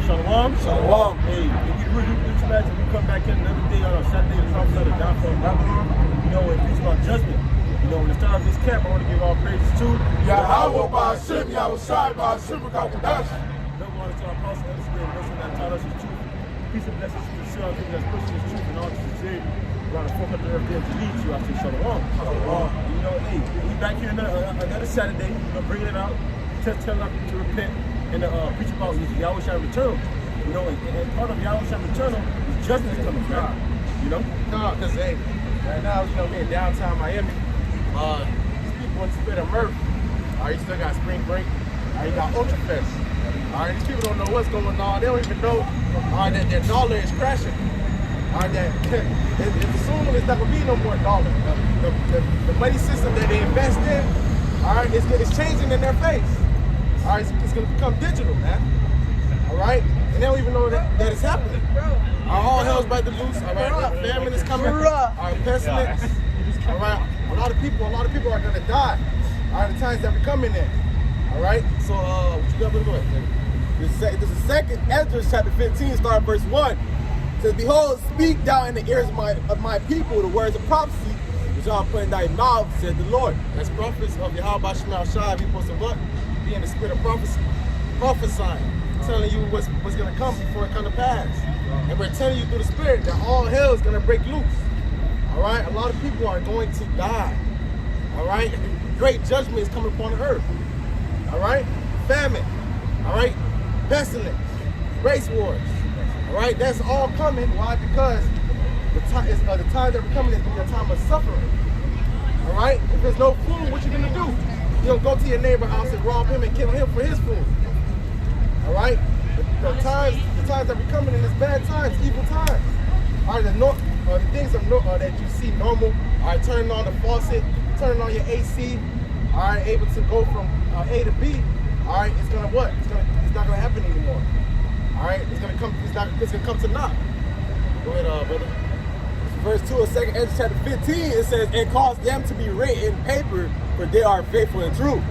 Shalom. Shalom. Hey, if we read this match and we come back in another day on a Saturday to prophesy the downfall of Babylon, and preach about judgment. When the start of this camp, I want to give all praises to Yahweh Ba'Hashem, Yahushai Ba'Hashem, Kakadash. Number one to our apostle, Elder Spirit, blessing that taught us his truth. Peace and blessings to the Son, people that's pushing his truth and all to the trade. Around the fork of the earth there to lead you. I say Shalom. Shalom. Hey, we back here another Saturday, bringing it out, telling our people to repent and preach about Yahweh Shai return. And part of Yahweh Shai return is judgment is coming, right? No, because hey, right now, in downtown Miami, these people in Spirit of Murph, you still got Spring Break, you got Ultra Fest. These people don't know what's going on. They don't even know that their dollar is crashing. That soon it's not gonna be no more dollar. The money system that they invest in, it's changing in their face. It's gonna become digital, man. And they don't even know that it's happening. All hell's about to loose. Famine is coming. Pestilence. A lot of people are gonna die. The times that we're coming in. So what you got to go? This is second Ezra chapter 15, starting verse 1. It says, behold, speak thou in the ears of my people the words of prophecy, which I put in thy mouth, said the Lord. That's prophets of Yahweh Ba'Hashem Yahushai. We supposed to what? Be in the spirit of prophecy. Prophesying. Telling you what's going to come before it come to pass. And we're telling you through the spirit that all hell is going to break loose. A lot of people are going to die. Great judgment is coming upon the earth. Famine. Pestilence. Race wars. That's all coming. Why? Because the time that we're coming is going to be a time of suffering. If there's no food, what you going to do? You're going to go to your neighbor's house and rob him and kill him for his food. The times that we're coming in is bad times, evil times. The things that you see normal, turning on the faucet, turning on your AC, able to go from A to B, it's gonna what? It's not gonna happen anymore. It's gonna come to naught. Go ahead, brother. Verse 2 of 2nd Ezra chapter 15, it says, and cause them to be written in paper, for they are faithful and true.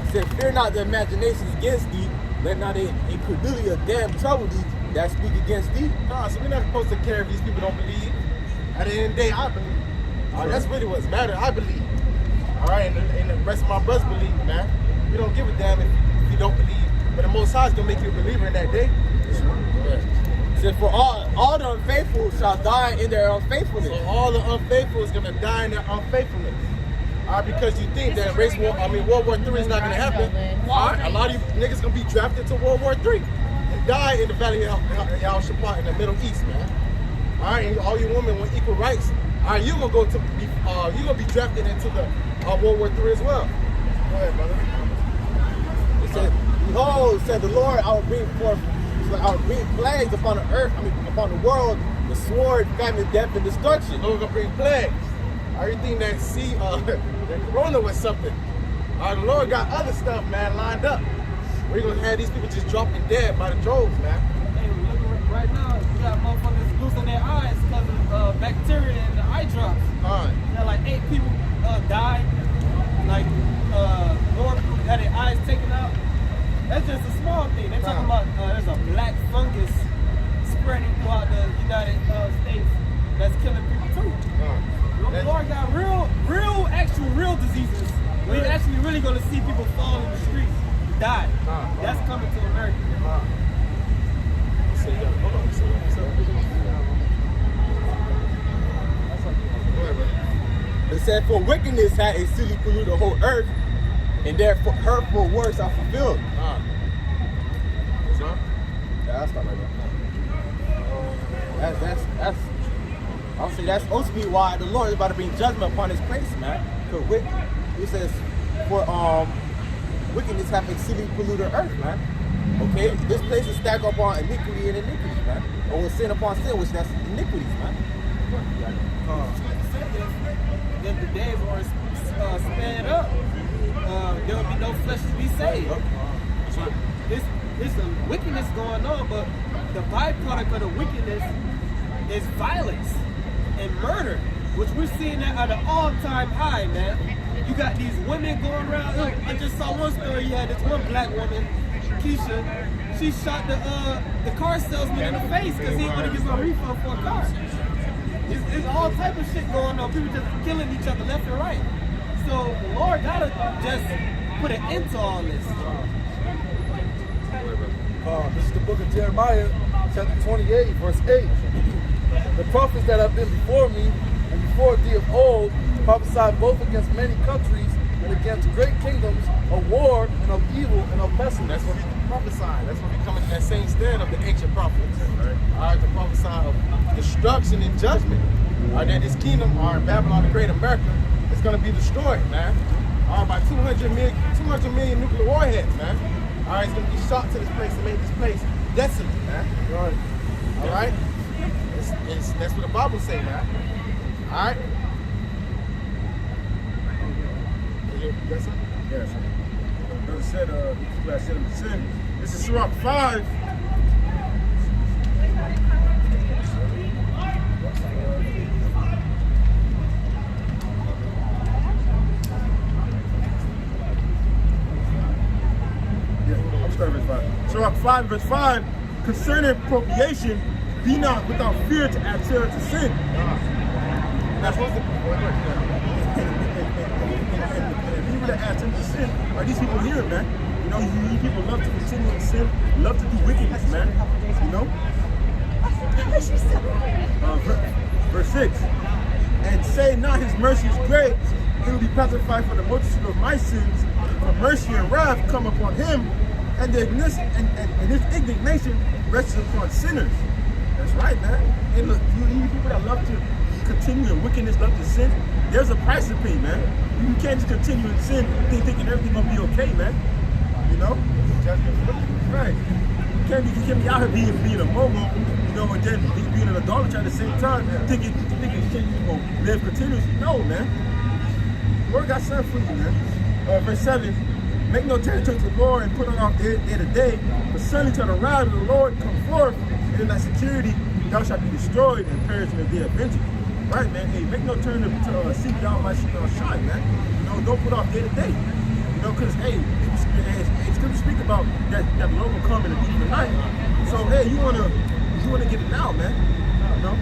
It said, fear not the imaginations against thee, let not the incredulity of them trouble thee that speak against thee. So we're not supposed to care if these people don't believe. At the end of the day, I believe. That's really what's matter. I believe. And the rest of my brothers believe, man. We don't give a damn if you don't believe. But the Most High is going to make you a believer in that day. It said, for all the unfaithful shall die in their unfaithfulness. So all the unfaithful is going to die in their unfaithfulness. Because you think that World War III is not going to happen. A lot of you niggas going to be drafted to World War III and die in the Valley of Yehoshaphat in the Middle East, man. And all you women want equal rights. You're going to be drafted into the World War III as well. Go ahead, brother. It said, behold, said the Lord, I will bring plagues upon the earth, upon the world, the sword, famine, death, and destruction. The Lord going to bring plagues. Everything that the corona was something. The Lord got other stuff, man, lined up. We're going to have these people just dropping dead by the droves, man. Hey, look right now, you got motherfuckers losing their eyes because of bacteria in the eye drops. Like 8 people died. Like, more people had their eyes taken out. That's just a small thing. They're talking about there's a black fungus spreading throughout the United States that's killing people too. The Lord got real diseases. We're actually really going to see people fall in the streets, die. That's coming to America. It said, for wickedness had exceedingly polluted the whole earth, and therefore hurtful works are fulfilled. Yeah, that's not right there. That's I'll say that's supposed to be why the Lord is about to bring judgment upon this place, man. Because it says, for wickedness have exceedingly polluted the earth, man. Okay? This place is stacked upon iniquity and iniquity, man. Or with sin upon sin, which that's iniquities, man. If the days were sped up, there would be no flesh to be saved. So there's some wickedness going on, but the byproduct of the wickedness is violence and murder, which we're seeing at an all-time high, man. You got these women going around. I just saw one story. You had this one black woman, Keisha. she shot the car salesman in the face because he wanted to give her a refund for a car. It's all type of shit going on. People just killing each other left and right. So the Lord gotta just put an end to all this. This is the book of Jeremiah, chapter 28, verse 8. The prophets that have been before me and before thee of old prophesied both against many countries and against great kingdoms of war and of evil and of pestilence. That's what we prophesied. That's what we come into that same stand of the ancient prophets. Right. All right, to prophesy of destruction and judgment. All right, that this kingdom, or Babylon, the Great America, is going to be destroyed, man. All right, by 200 million nuclear warheads, man. All right, it's going to be shot to this place and make this place desolate, man. Right. All right? That's what the Bible say, man. All right? Yes, sir. Yes, sir. Brother said, I said him to sin. This is Sirach 5. I'm starting verse 5. Sirach 5, verse 5. Concerning appropriation, be not without fear to add terror to sin. That's what's the And people that add terror to sin are these people here, man. You know, you people love to continue in sin, love to do wickedness, man. You know? Verse 6. And say not his mercy is great, he will be pacified for the multitude of my sins, for mercy and wrath come upon him, and his indignation rests upon sinners. That's right, man. And look, you people that love to continue in wickedness, love to sin, there's a price to pay, man. You can't just continue in sin thinking everything gonna be okay, man. You know? Right. You can't be out here being a momo, you know, and then being an adulterer at the same time, thinking shit you gonna live continuously. No, man. The Lord got something for you, man. Verse 7. Make no terror to the Lord and put on our day to day, but suddenly to the wrath of the Lord come forth, and in thy security thou shalt be destroyed and perish in the day of vengeance. Right, man. Hey, make no turn to seek out my shine, man. You know, don't put off day to day. You know, because hey, it's good to speak about that the Lord will come in the deep of the night. So hey, you wanna get it now, man. You know,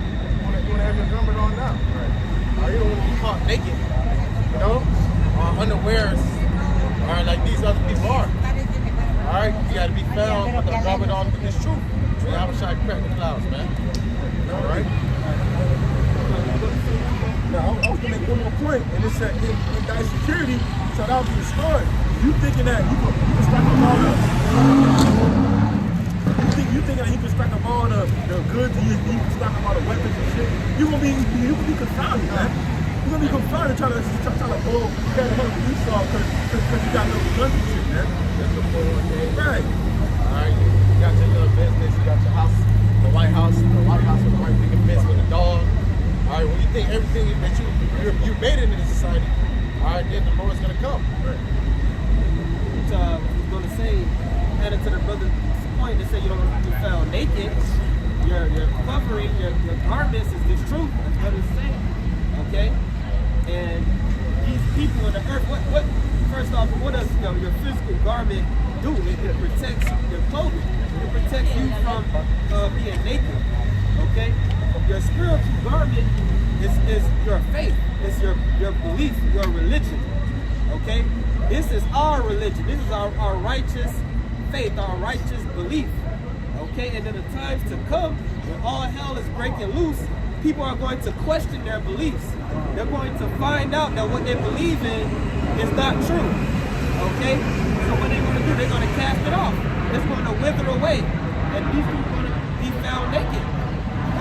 you wanna have your garment on now. Right. Or you don't want to be caught naked. You know, unawares. All right, like these other people are. All right, you got to be found with the garment on in this truth. So I was trying to crack the clouds, man. All right. Now, I was going to make one more point, and it's that in thy security, so that will be destroyed. You thinking that you can stack up all you thinking that you can stack up all the goods and you can stack up all the weapons and shit, you will be confounded, man. You're going to be confounded trying to pull head of police off because you got no guns and shit, man. That's the full day. Right. All right, you got your little business, you got your house, the White House with the white picket fence with a dog. All right, when you think everything that you made it into society, all right, then the Lord's going to come. Right. Which I was going to say, added to the brother's point, to say you don't want to be found naked. Your covering, your garments is the truth. That's what it's saying. Okay? And these people in the earth, what first off, what does your physical garment do? It protects your clothing. It protects you from being naked. Okay? Your spiritual garment is your faith. It's your belief, your religion. Okay? This is our religion. This is our righteous faith, our righteous belief. Okay? And in the times to come, when all hell is breaking loose, people are going to question their beliefs. They're going to find out that what they believe in is not true. Okay? So what they're going to do, they're going to cast it off. It's going to wither away. And these people are going to be found naked.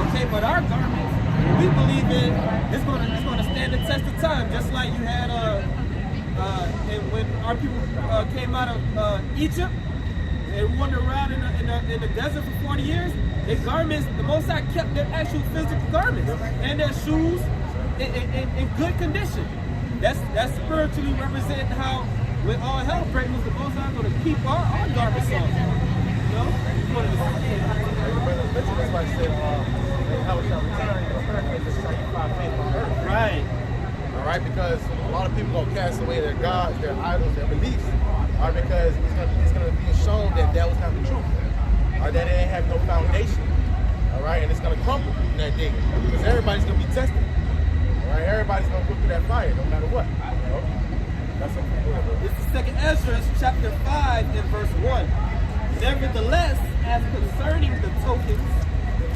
Okay, but our garments, we believe in, it's going to stand the test of time. Just like you had, and when our people came out of Egypt, they wandered around in the desert for 40 years. Their garments, the Most High kept their actual physical garments and their shoes in good condition. That's spiritually representing how, when all hell breaks loose, the Most High is going to keep our garments on. You know? That's why I said, how we shall return, Right. All right, because a lot of people gonna cast away their gods, their idols, their beliefs, all right, because it's gonna be shown that was not the truth. that it ain't have no foundation. All right, and it's gonna crumble in that day because everybody's gonna be tested. All right, everybody's gonna go through that fire, no matter what. You know? That's something. This is 2nd Ezra, chapter 5, and verse 1. Nevertheless, as concerning the tokens,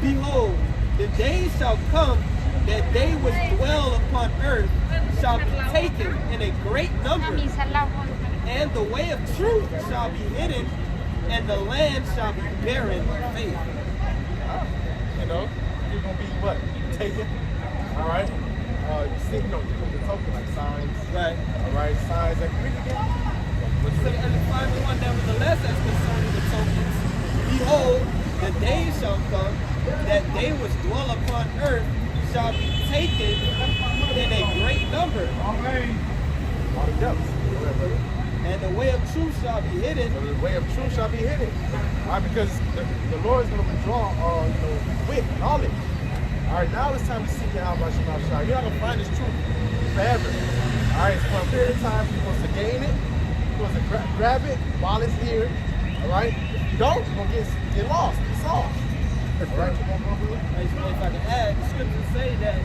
behold, the days shall come that they which dwell upon earth shall be taken in a great number, and the way of truth shall be hidden, and the land shall be barren of faith. You know, you're gonna be what? Taken. All right. You see, you know, the token like signs. Right. All right, signs like read it again. Second Ezra 5 and 1, nevertheless, as concerning the tokens, behold, the days shall come that they which dwell upon earth shall be taken in a great number. All the devils. And the way of truth shall be hidden. So the way of truth shall be hidden. All right, because the Lord is going to withdraw wit, knowledge. All right, now it's time to seek it out by Shema Shah. You're not going to find this truth forever. All right, so for a period of time, you're supposed to gain it. You're supposed to grab it while it's here. All right, if you don't, you're going to get lost. It's all. All right, If I can add, the scriptures say that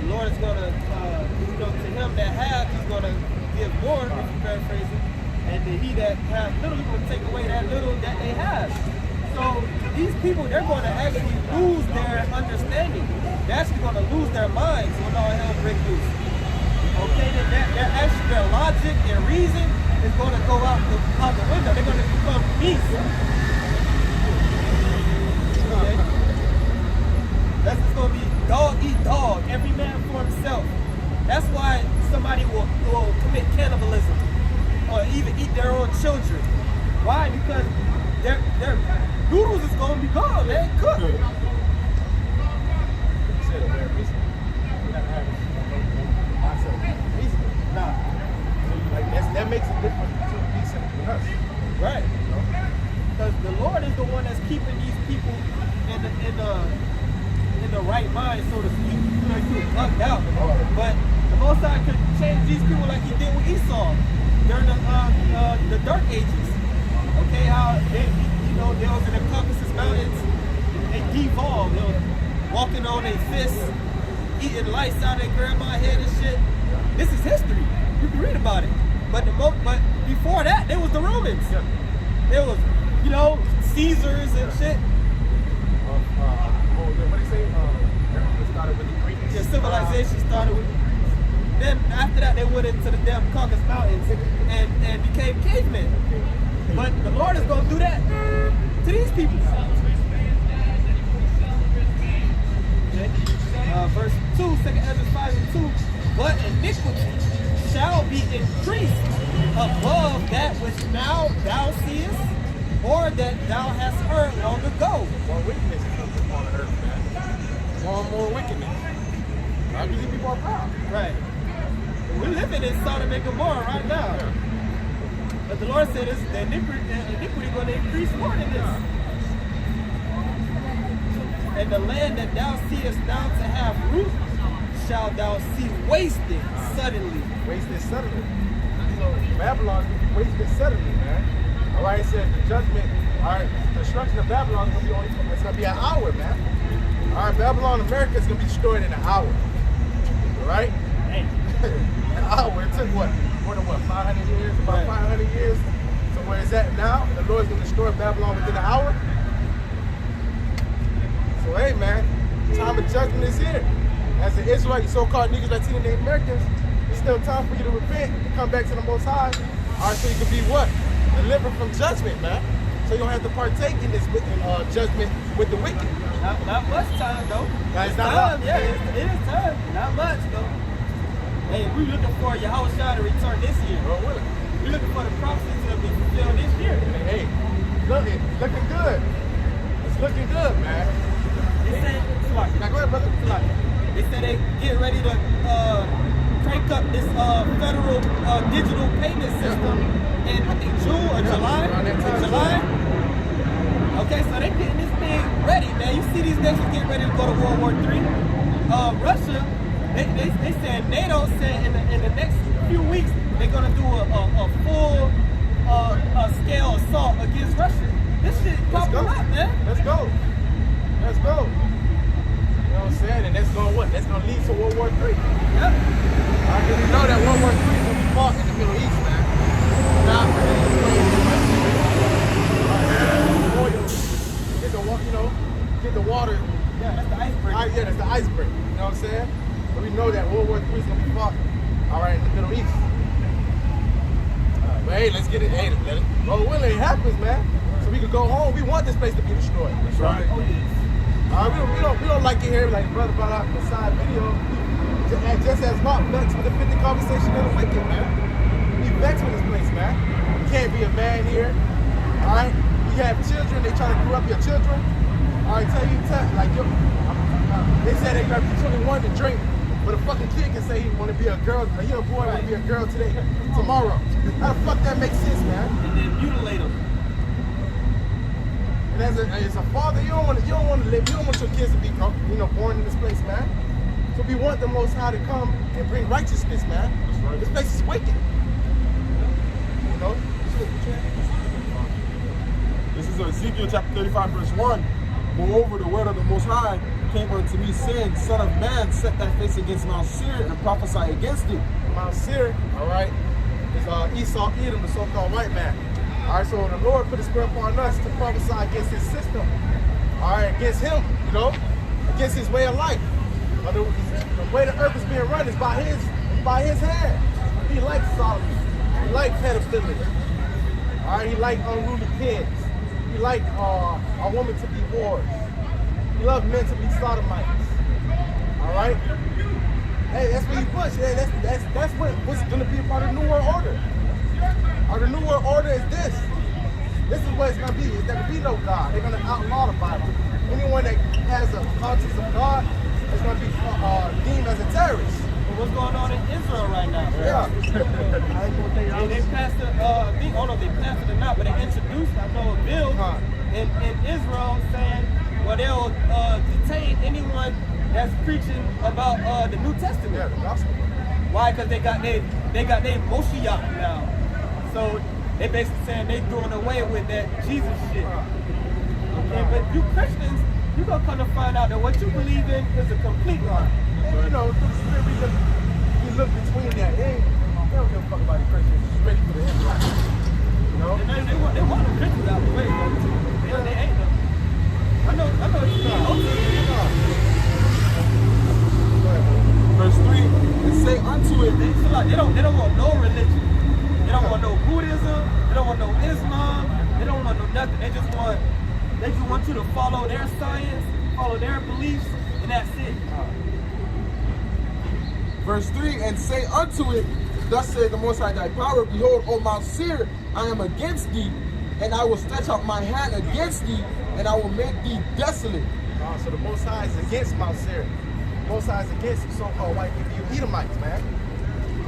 the Lord is going to, to him that have, he's going to give more, if you paraphrase it. And then he that has little, he's going to take away that little that they have. So these people, they're going to actually lose their understanding. They're actually going to lose their minds when all hell breaks loose. Okay, then their logic, their reason is going to go out the window. They're going to become beasts. Okay? That's just going to be dog eat dog, every man for himself. That's why somebody will commit cannibalism or even eat their own children. Why? Because their noodles is going to be gone. They ain't cooked. That makes a difference between peace and us. Right. Because the Lord is the one that's keeping these people in the right mind, so to speak. You know, he was bugged out. But the Most High could change these people like he did with Esau during the Dark Ages. Okay, how they was in the Caucasus Mountains, they devolved. They were walking on their fists, eating lice out of their grandma's head and shit. This is history. You can read about it. But before that, there was the Romans. Yeah. There was, Caesars and shit. What do they say? It started with the Greeks. Yeah, civilization started with. Then after that, they went into the damn Caucasus Mountains and became cavemen. But the Lord is going to do that to these people. Okay. Verse 2, 2nd Ezra 5 and 2. But iniquity shall be increased above that which now thou seest, or that thou hast heard long ago. More wickedness comes upon the earth, man. More and more wickedness. Not because people are proud. Right. We're living in Sodom and Gomorrah right now. Yeah. But the Lord said the iniquity going to increase more than this. And the land that thou seest now to have root, shall thou see wasted suddenly. Wasted suddenly. So Babylon's going to be wasted suddenly, man. All right, it says the judgment, all right, the destruction of Babylon is going to be it's going to be an hour, man. All right, Babylon, America is going to be destroyed in an hour. All right? An hour. It took what? More than what? 500 years? About 500 years. So where is that now? The Lord's going to destroy Babylon within an hour. So hey, man, time of judgment is here. As an Israelite, you so-called niggas, Latino, Native Americans, it's still time for you to repent and come back to the Most High. All right, so you can be what? Delivered from judgment, man. So you don't have to partake in this judgment with the wicked. Not much time, though. It's not time, much. yeah, it is time. Not much, though. Hey, we're looking for Yahweh Shai to return this year. Bro, what? We're looking for the prophecy to be fulfilled this year. Hey, look, it's looking good. It's looking good, man. They said, Now go ahead, brother. They said they get ready to crank up this federal digital payment system in June or July. Around that time. July. Okay, so they getting this thing ready, man. You see these nations getting ready to go to World War III. Russia, they said, NATO said in the next few weeks they're gonna do a full scale assault against Russia. This shit popping go. up, man. Let's go. Let's go. You know what I'm saying? And that's going what? That's going to lead to World War III. Yep. Because we know that World War III is going to be fought in the Middle East, man. Now, oil, get the water, you know, get the water. Yeah, that's the icebreaker. Yeah, that's the icebreaker. You know what I'm saying? But we know that World War III is going to be fought, all right, in the Middle East. But hey, let's get it. Hey, let it. Well, when it happens, man, so we can go home. We want this place to be destroyed. That's right. Oh, yes. All right, we don't like it here, like the brother brought out in the side video. And just as Mark vexed with the 50 conversation of the wicked, man. He vexed with this place, man. You can't be a man here. All right, you have children. They try to grow up your children. All right, like they said they got 21 to drink. But a fucking kid can say he want to be a girl, a young boy want to be a girl today, tomorrow. How the fuck that makes sense, man? And then mutilate them. And as a father, you don't want to live. You don't want your kids to be, you know, born in this place, man. So we want the Most High to come and bring righteousness, man. Right. This place is wicked. You know. This is Ezekiel chapter 35, verse 1. Moreover, the word of the Most High came unto me, saying, Son of man, set thy face against Mount Seir and prophesy against it. Mount Seir, all right, is Esau, Edom, the so-called white man. All right, so the Lord put a spur upon us to prophesy against his system. All right, against him, you know, against his way of life. The way the earth is being run is by his hand. He likes sodomy. He likes pedophilia. All right, he likes unruly kids. He likes a woman to be whores. He loves men to be sodomites. All right? Hey, that's what he puts. Hey, that's what's going to be a part of the New World Order. The New World Order is this. This is what it's going to be. There's going to be no God. They're going to outlaw the Bible. Anyone that has a conscience of God is going to be deemed as a terrorist. But what's going on in Israel right now? Yeah. They passed it, I don't know if they passed it or not, but they introduced, I know, a bill in Israel saying, well, they'll detain anyone that's preaching about the New Testament. Yeah, the gospel. Why? Because they got their Moshiach now. So they basically saying they doing away with that Jesus shit. Okay, but you Christians, you gonna come to find out that what you believe in is a complete lie. So, you know, we look between that. They don't give a fuck about the Christians. It's ready for the Israelites. You know? They want the Christians out the way, though. They ain't them. I know you Verse 3, and say unto it, they don't want no religion. They don't want no Buddhism. They don't want no Islam. They don't want no nothing. They just want you to follow their science, follow their beliefs, and that's it. verse 3, and say unto it, Thus saith the Most High thy power, Behold, O Mount Seir, I am against thee, and I will stretch out my hand against thee, and I will make thee desolate. So the Most High is against Mount Seir. The Most High is against the so-called white people, you Edomites, man.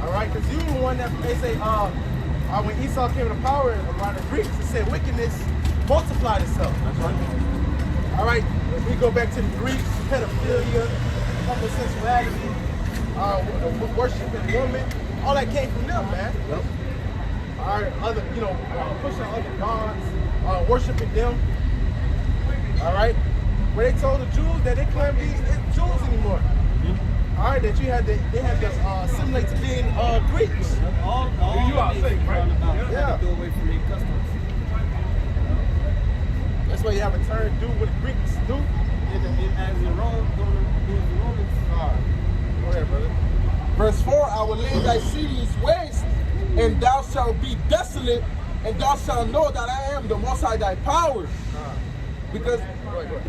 All right, because you the one that they say, when Esau came to power around the Greeks, it said wickedness multiplied itself. That's right. All right, if we go back to the Greeks, pedophilia, homosexuality, worshiping women, all that came from them, man. Yep. All right, pushing other gods, worshiping them. All right, where they told the Jews that they couldn't be Jews anymore. All right, that they had to assimilate to being Greeks. All You are nations safe, right? around about Yeah. have to do away from their customs. That's why you have a turn do what the Greeks do. As in Rome, the Romans. Go ahead, brother. Verse 4, I will lay thy cities waste, and thou shalt be desolate, and thou shalt know that I am the Most High thy power. Because, Go ahead.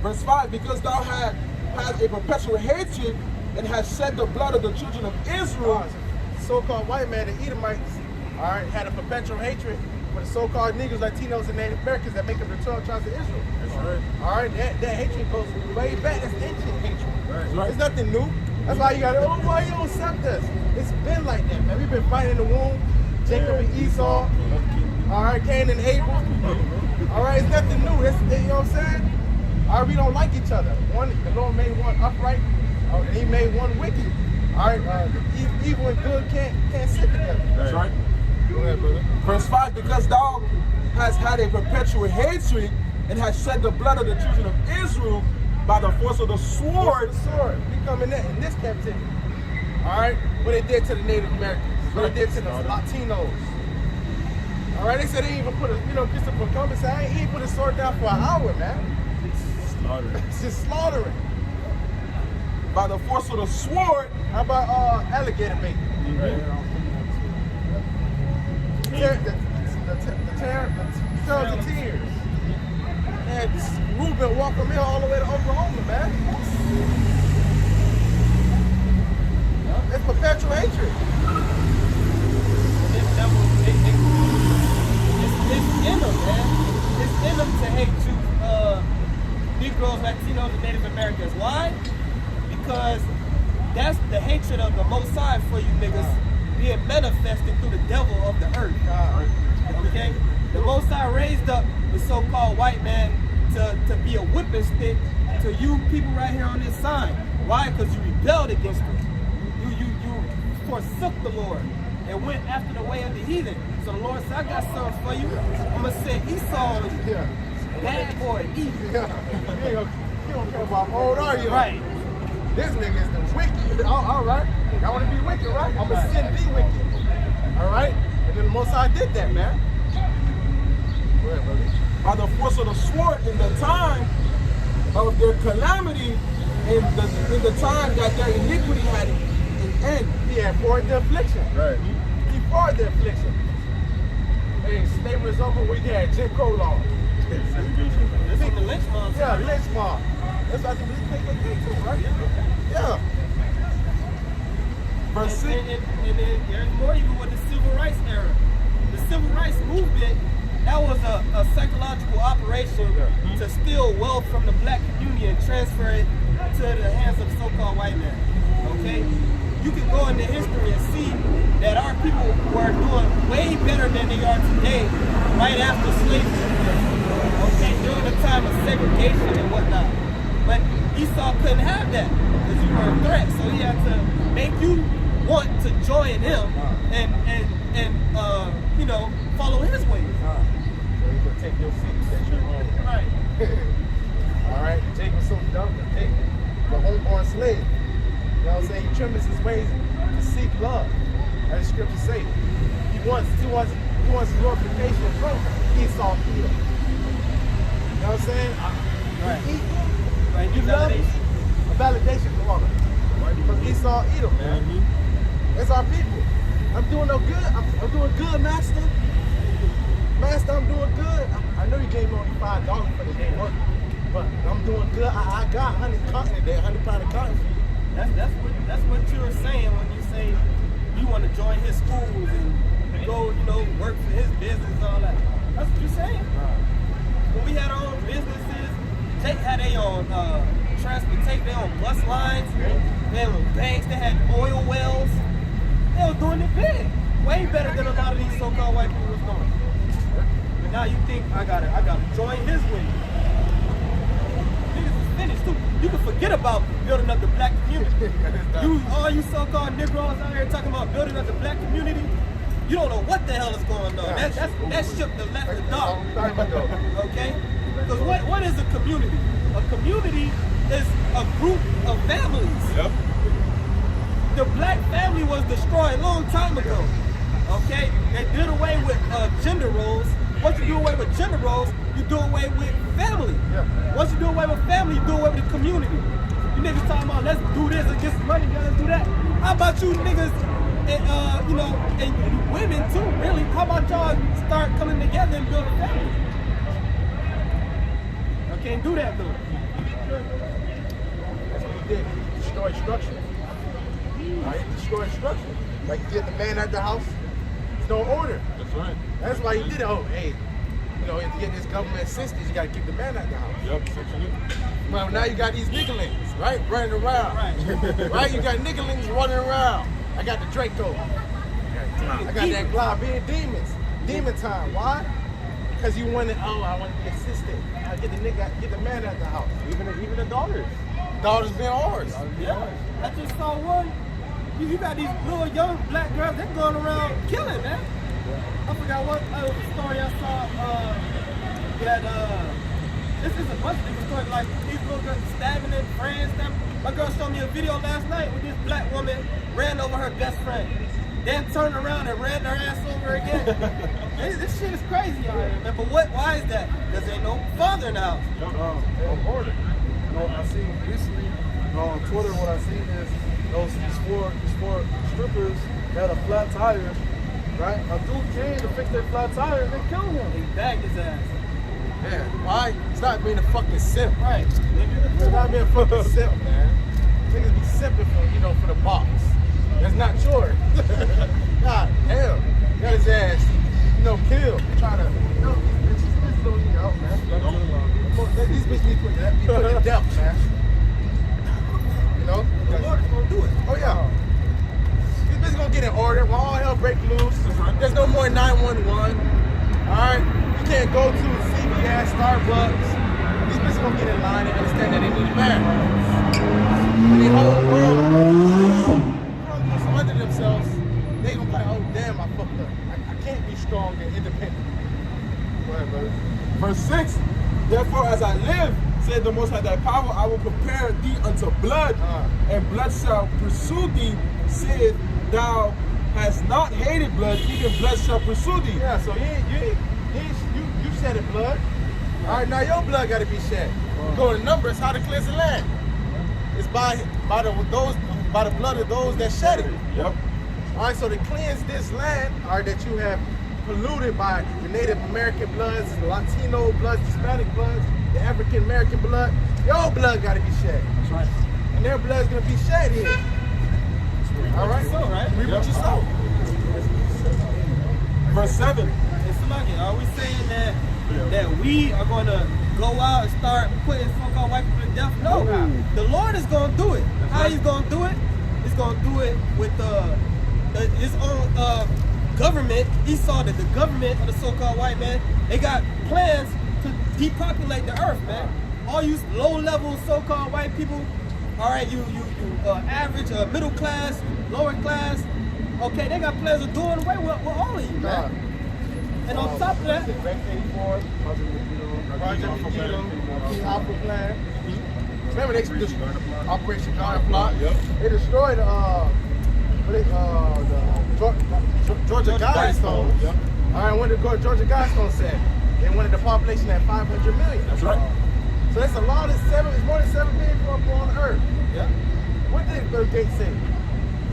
verse 5, because thou hast a perpetual hatred, and hast shed the blood of the children of Israel. So-called white man, the Edomites, all right, had a perpetual hatred for the so-called Negroes, Latinos, and Native Americans that make up the 12 tribes of Israel. That's right. All right, that hatred goes way back. That's ancient hatred. Right. It's nothing new. That's why you got to, why you don't accept us? It's been like that, man. We've been fighting in the womb. Jacob and Esau. All right, Cain and Abel. All right, it's nothing new. You know what I'm saying? All right, we don't like each other. The Lord made one upright, and He made one wicked. All right, evil and good can't sit together. That's right. Go ahead, brother. Verse 5, because thou has had a perpetual hatred and has shed the blood of the children of Israel by the force of the sword. The sword. We come in this captivity. All right? What they did to the Native Americans. What they did to the Latinos. All right? They said they even put a, Christopher Columbus said, he ain't put a sword down for an hour, man. Slaughtering. It's just slaughtering. By the force of the sword. How about alligator bait? The Trails of Tears. And Reuben walked from here all the way to Oklahoma, man. It's perpetual hatred. This devil, it's in them, man. It's in them to hate Jews, Negroes, Latinos, and Native Americans. Why? Because that's the hatred of the Most High for you niggas being manifested through the devil of the earth. Okay? The Most High raised up the so-called white man to be a whipping stick to you people right here on this side. Why? Because you rebelled against him. You forsook the Lord and went after the way of the heathen. So the Lord said, I got something for you. I'm going to send Esau, bad boy, evil. You don't care about how old are you? Right. This nigga is the wicked. All right. Y'all want to be wicked, right? I'm going to send thee wicked. All right? And then the Most High did that, man. Go ahead, brother. By the force of the sword in the time of their calamity, in the time that their iniquity had an end. He had poured the affliction. Right. He poured the affliction. Hey, slavery is over. We had Jim Crow law. This ain't the lynch mob. Yeah, lynch mob. That's why I think we take that too, right? Yeah. Verse 6. And then there's more even with the civil rights era. The civil rights movement, that was a psychological operation to steal wealth from the black community and transfer it to the hands of the so-called white man. Okay? You can go into history and see that our people were doing way better than they are today right after slavery. Okay, during the time of segregation and whatnot. But Esau couldn't have that because you were a threat. So he had to make you want to join him and follow his ways. So you can take your seat that you're on. Right. All right? Jacob was so dumb to take the homeborn slave. You know what I'm saying? He trembles his ways to seek love. As the scriptures say. He wants glorification from Esau Edom. You know what I'm saying? Right. Right. He loves a validation from Esau Edom, man. That's our people. I'm doing no good. I'm doing good, Master. Master, I'm doing good. I know you gave me only $5 for the day work, but I'm doing good. I got 100 cotton today, 100 pound of cotton. That's what you're saying when you say you want to join his schools and go, work for his business and all that. That's what you're saying. When we had our own businesses, Jake had their own transportation, their own bus lines, their own banks, they had oil wells. They were doing it big. Way better than a lot of these so-called white people was doing. But now you think I gotta join his way. Niggas is finished too. You can forget about building up the black community. All you so-called Negroes out here talking about building up the black community, you don't know what the hell is going on. That ship that left the dock. Okay? Because what is a community? A community is a group of families. Yep. The black family was destroyed a long time ago. Okay? They did away with gender roles. Once you do away with gender roles, you do away with family. Yeah. Once you do away with family, you do away with the community. You niggas talking about let's do this and get some money, let's do that. How about you niggas and and women too, really? How about y'all start coming together and build a family? I can't do that though. That's what he did. He destroyed structure. Right? He destroyed structure. Like he did the man at the house. There's no order. That's right. That's why he did it. Oh, hey, to get this government assistance, you got to keep the man at the house. Yep. Section 8. Well, now you got these niggalings, right? Running around. Right? You got niggalings running around. I got the Draco. I got that Glock being demons. Demon time. Why? Because you wanted, I want to be assistant. I get the man at the house. Even the daughters. Daughters being ours. Yeah. I just saw one. You got these little young black girls, they're going around killing, man. I forgot what story I saw. This is a bunch of different stories. Like these little girls stabbing their friends. My girl showed me a video last night where this black woman ran over her best friend, then turned around and ran her ass over again. this shit is crazy out here, man. But why is that? Because there ain't no father in the house. Order. I seen recently on Twitter. What I seen is these four strippers had a flat tire. Right? A dude came to fix their flat tire and they killed him. He bagged his ass. Yeah, why? Stop being a fucking simp. Right. Stop being a fucking simp, man. Niggas be simping for the box. That's not yours. God damn. Got his ass, killed. Trying to, these bitches don't need help, man. These bitches be put in death, man. The Lord is gonna do it. Oh yeah. These bitches gonna get in order when all hell break loose. There's no more 911. Alright? You can't go to CVS, Starbucks. These bitches gonna get in line and understand that they need a man. And the whole world goes under themselves. They gonna be like, oh damn, I fucked up. I can't be strong and independent. Go ahead, brother. Verse 6, therefore as I live, said the Most High thy power, I will prepare thee unto blood, and blood shall pursue thee, said thou hast not hated blood, even blood shall pursue thee. Yeah, so you shedded blood. All right, now your blood got to be shed. Go to Numbers, how to cleanse the land. It's by the blood of those that shed it. Yep. All right, so to cleanse this land, that you have polluted by the Native American bloods, the Latino bloods, Hispanic bloods, the African American blood, your blood got to be shed. That's right. And their blood's going to be shed here. All right? So, right? Reap what you sow. Verse 7. Hey, Salaki, are we saying that we are going to go out and start putting so-called white people to death? No. The Lord is going to do it. How he's going to do it? He's going to do it with his own government. He saw that the government of the so-called white man, they got plans to depopulate the earth, man. All you low-level so-called white people, all right, you average, middle class, lower class, okay, they got plans of doing away with all of you, man. And on top of that, Project Megiddo, King Alpha Plan. Remember they Operation Garden Plot? Yep. They destroyed the Georgia Guidestone. Yep. All right, what did Georgia Guidestone said? They wanted the population at 500 million. That's right. So that's a lot of it's more than 7 billion people on the earth. yeah. What did Bill Gates say?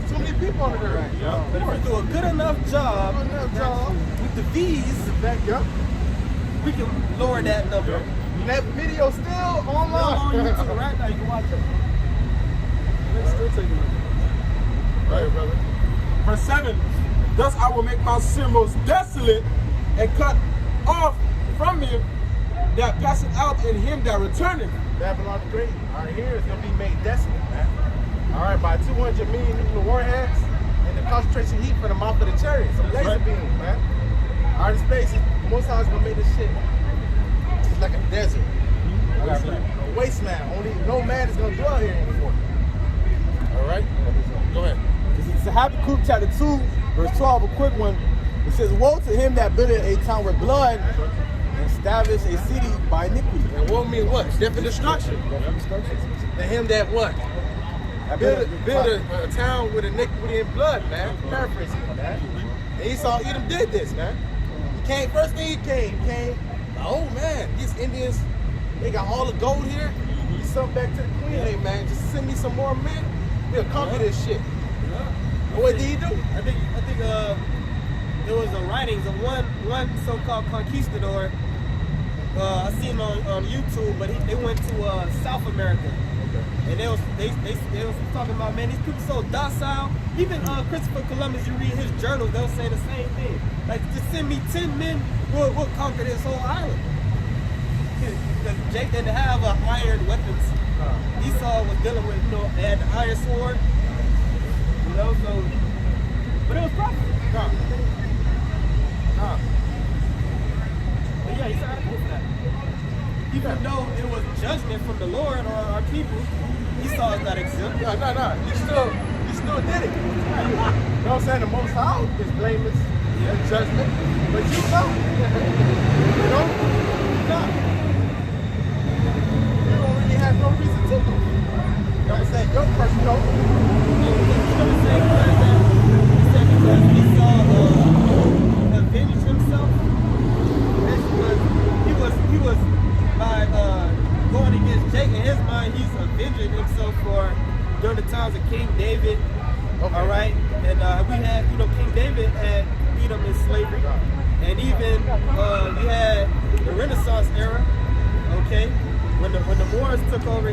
Too many people on the earth. Yeah. But if we do a good enough job with the V's, Yep. we can lower that number. And that video still On online. YouTube right now, you can watch it. It's still taking it. Right, brother. Verse 7, thus I will make my sin most desolate and cut off from him that passeth out and him that returneth. Babylon the Great, all right, here is going to be made desolate, man. All right, by 200 million nuclear warheads and the concentration heat from the mouth of the chariots, some laser beams, man. All right, this place, most times going to make this shit it's like a desert. A wasteland. Only no man is going to dwell here anymore. All right? Go ahead. This is Habakkuk chapter 2, verse 12, a quick one. It says, woe to him that buildeth a town with blood and establish a city by iniquity. And woe means what? Death and destruction. To him that what? Build a town with iniquity and blood, man. Paraphrasing, man. And Esau Edom did this, man. First thing he came, oh man, these Indians, they got all the gold here. He sent back to the queen, hey man, just send me some more men. We'll conquer this shit. And what did he do? I think there was a writings of one so-called conquistador. I seen him on YouTube, but they went to South America. And they was talking about, man, these people so docile. Even Christopher Columbus, you read his journals, they'll say the same thing. Like, just send me 10 men, we'll conquer this whole island. Because Jake didn't have iron weapons. Esau was dealing with, they had the iron sword. So, but it was profitable. But yeah, he said, I pay for that. Even though it was judgment from the Lord on our people, Esau is not exempt. No. You still did it. You know what I'm saying? The Most High is blameless. Yeah. There's judgment, but you not. You know? You're not. You don't really have no reason to. You know what I'm saying? Your person, You know the same verse that he said because Esau avenged himself. He was by going against Jacob. In his mind, he's avenging himself for during the times of King David. Okay. All right, and we had King David had Edom in slavery, and even you had the Renaissance era. Okay, when the Moors took over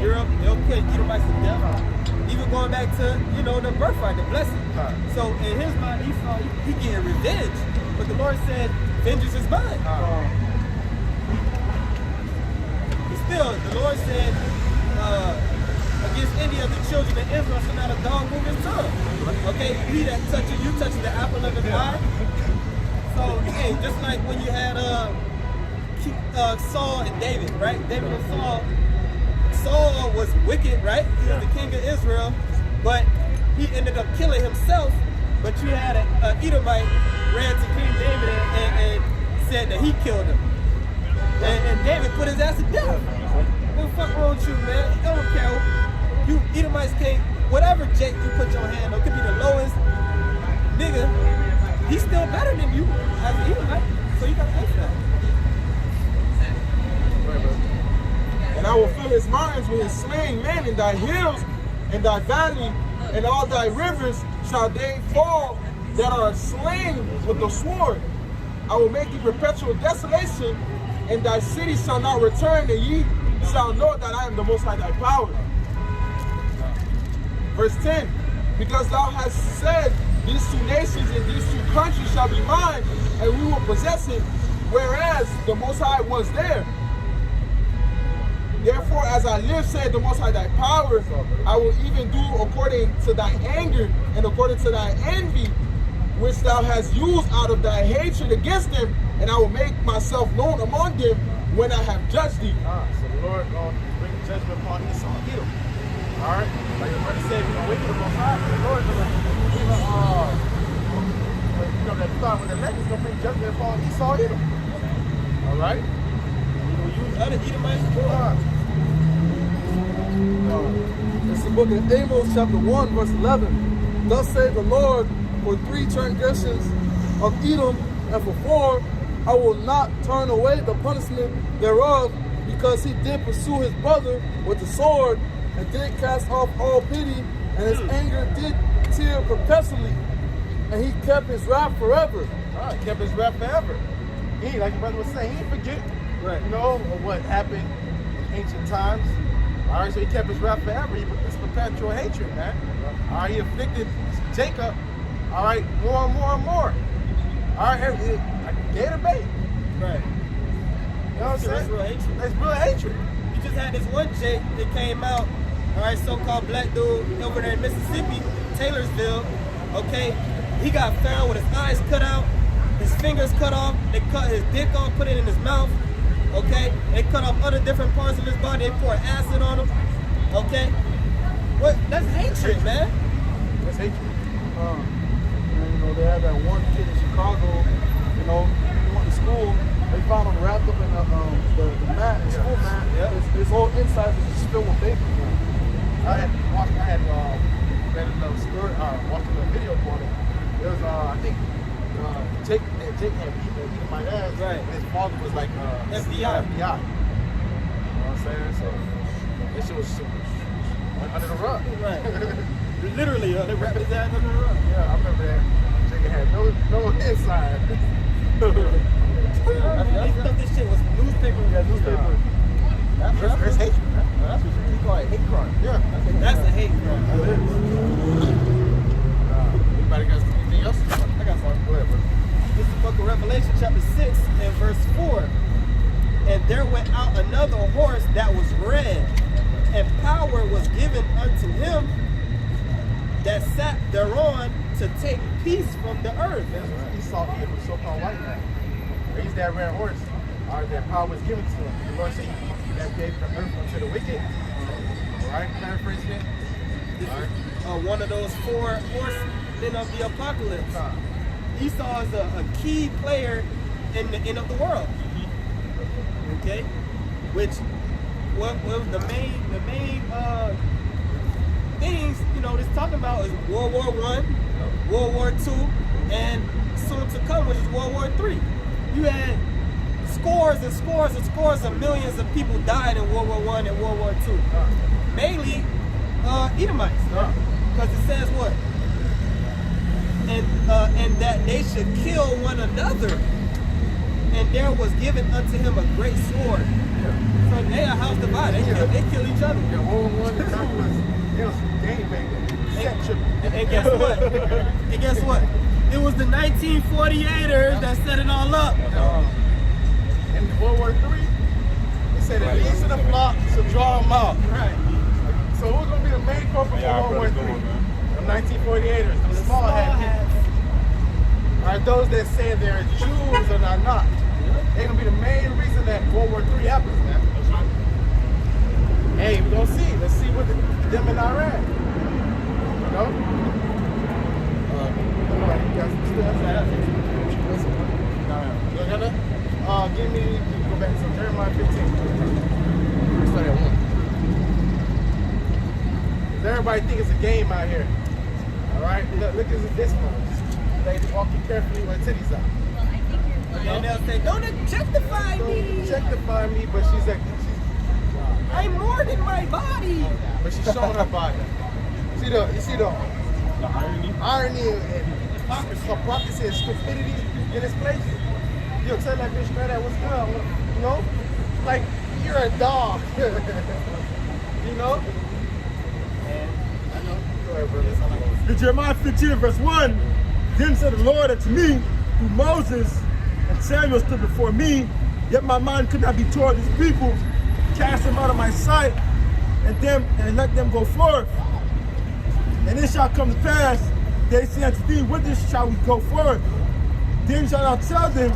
Europe, they put Edomites to death. Even going back to the birthright, the blessing. So in his mind, he getting revenge, but the Lord said, "Vengeance is mine." Still, the Lord said, against any of the children of Israel shall not a dog move his tongue. Okay, he that touches you touches the apple of his eye. So, hey, just like when you had Saul and David, right? David and Saul. Saul was wicked, right? He was the king of Israel, but he ended up killing himself. But you had an Edomite ran to King David and said that he killed him. And David put his ass to death. What the fuck wrong with you, man? I don't care. You Edomites can't, whatever Jake you put your hand on, could be the lowest nigga. He's still better than you as an Edomite. So you gotta pay for that. And I will fill his mountains with his slain men, and thy hills, and thy valley, and all thy rivers shall they fall that are slain with the sword. I will make thee perpetual desolation, and thy city shall not return, and ye shall know that I am the Most High thy power. Verse 10, because thou hast said, these two nations and these two countries shall be mine, and we will possess it, whereas the Most High was there. Therefore, as I live, said the Most High thy power, I will even do according to thy anger and according to thy envy, which thou hast used out of thy hatred against them, and I will make myself known among them when I have judged thee. So the Lord going to bring judgment upon Esau and Edom. All right? Like your brother said, we're going to wait for the Most High. The Lord is going to, that thought with the elect is going to bring judgment upon Esau and Edom. All right? Use other Edomites. It's the book of Amos, chapter 1, verse 11. Thus saith the Lord, for 3 transgressions of Edom, and for 4, I will not turn away the punishment thereof, because he did pursue his brother with the sword, and did cast off all pity, and his anger did tear perpetually, and he kept his wrath forever. He kept his wrath forever. He ain't, like your brother was saying, he didn't forget, of what happened in ancient times. All right, so he kept his wrath forever. It's perpetual hatred, man. All right, he afflicted Jacob, all right, more and more and more. All right, like gator bait. Right. You know what I'm saying? That's real hatred. That's real hatred. You just had this one Jake that came out, all right, so-called black dude over there in Mississippi, Taylorsville, okay? He got found with his eyes cut out, his fingers cut off, they cut his dick off, put it in his mouth, okay? They cut off other different parts of his body, they poured acid on him, okay? What? That's hatred, man. That's hatred. They had that one kid in Chicago, he went to school, they found him wrapped up in the mat, the school mat. His whole inside was just filled with paper. I had read another story, watched a video for it. It was, I think, Jake had beat my ass. Right. His father was like FBI. You know what I'm saying? So this shit was under the rug. Right. Literally, they wrapped his ass under the rug. Yeah, I remember that. Jake had no inside. They thought this shit was newspaper. Yeah, newspaper. That's hatred, man. That's what you call a hate crime. Yeah. That's a hate crime. Anybody got anything else? I got something. Go ahead, bro. This is the book of Revelation, chapter 6, and verse 4. And there went out another horse that was red, and power was given unto him that sat thereon to take peace from the earth. He saw the so-called white man. He's that red horse. All right, that power was given to him. The Lord said he that gave the earth unto the wicked. All right, paraphrasing it. This is one of those 4 horsemen of the apocalypse. Esau is a key player in the end of the world. Okay, which what was the main things this talking about is World War I, World War II, and soon to come, which is World War III. You had scores and scores and scores of millions of people died in World War I and World War II. Mainly Edomites, because it says what? And that they should kill one another. And there was given unto him a great sword. So they are house divided. They kill each other. The whole one and that was game making. And guess what? And guess what? It was the 1948ers that set it all up. In World War III, they said the least of the flock should draw them out. Right. So who's gonna be the main corporate for World War III? The 1948ers, the small hat. Are those that say they're Jews and are not? They're gonna be the main reason that World War III happens, man. Hey, we're gonna see. Let's see what them in Iran. You know? Give me, go back to Jeremiah 15. Start at 1. Does everybody think it's a game out here? Alright? Look at this one. Lady walking carefully with her titties out. And they'll say, don't objectify me. Don't objectify me, but she's like, I'm more than my body. but she's showing her body. You see the irony and hypocrisy and stupidity in this place? You'll tell that bitch, man, that what's good, you know? Like, you're a dog. You know? And I know. Go ahead, brother. In Jeremiah 15, verse 1, then said the Lord unto me, through Moses and Samuel stood before me, yet my mind could not be toward these people, cast them out of my sight, and let them go forth. And it shall come to pass, they say unto thee, whither shall we go forth? Then shall I tell them,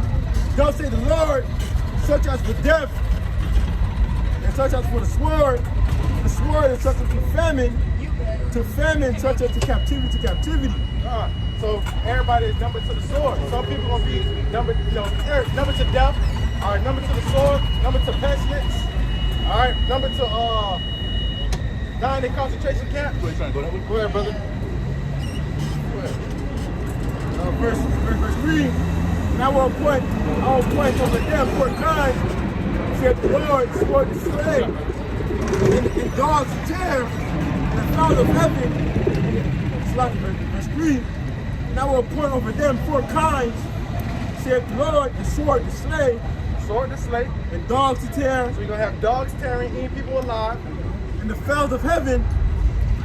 thus say the Lord, such as for death, and such as for the sword is such as for famine, to famine, such as to captivity, So everybody is numbered to the sword. Some people gonna be numbered, numbered to death. All right, numbered to the sword, numbered to pestilence. All right, numbered to dying in concentration camp. Go ahead, brother. Go ahead. verse 3, and I will appoint over them 4 kinds, said the Lord, sword to slay, and dogs to tear, and the fowl of heaven, it's like verse 3, and I will appoint over them 4 kinds, said the Lord, and sword to slay, and dogs to tear, So you're gonna have dogs tearing, eating people alive, and the fowls of heaven,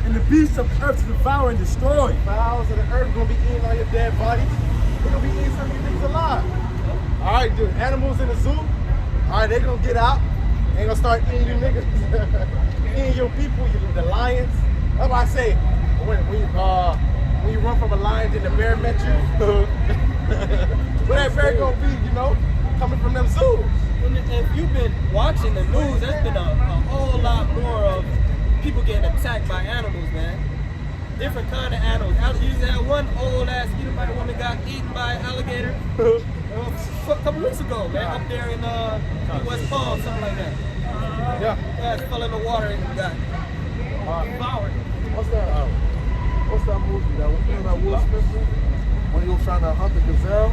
and the beasts of earth to devour and destroy. fowls of the earth gonna be eating all your dead bodies. They're gonna be eating some of you niggas alive. All right, dude. Animals in the zoo. All right, they gonna get out. They gonna start eating you niggas, eating your people, the lions. That's why I say when you run from a lion, then the bear met you. Where that bear gonna be, coming from them zoos. If you've been watching the news, there's been a whole lot more of people getting attacked by animals, man. Different kind of animals. You used to have one old ass Edomite woman got eaten by an alligator a couple weeks ago, man, up there in West Palm, something like that. Yeah, it fell in the water and got devoured. What's that movie? That Will Smith movie? When he was trying to hunt the gazelle,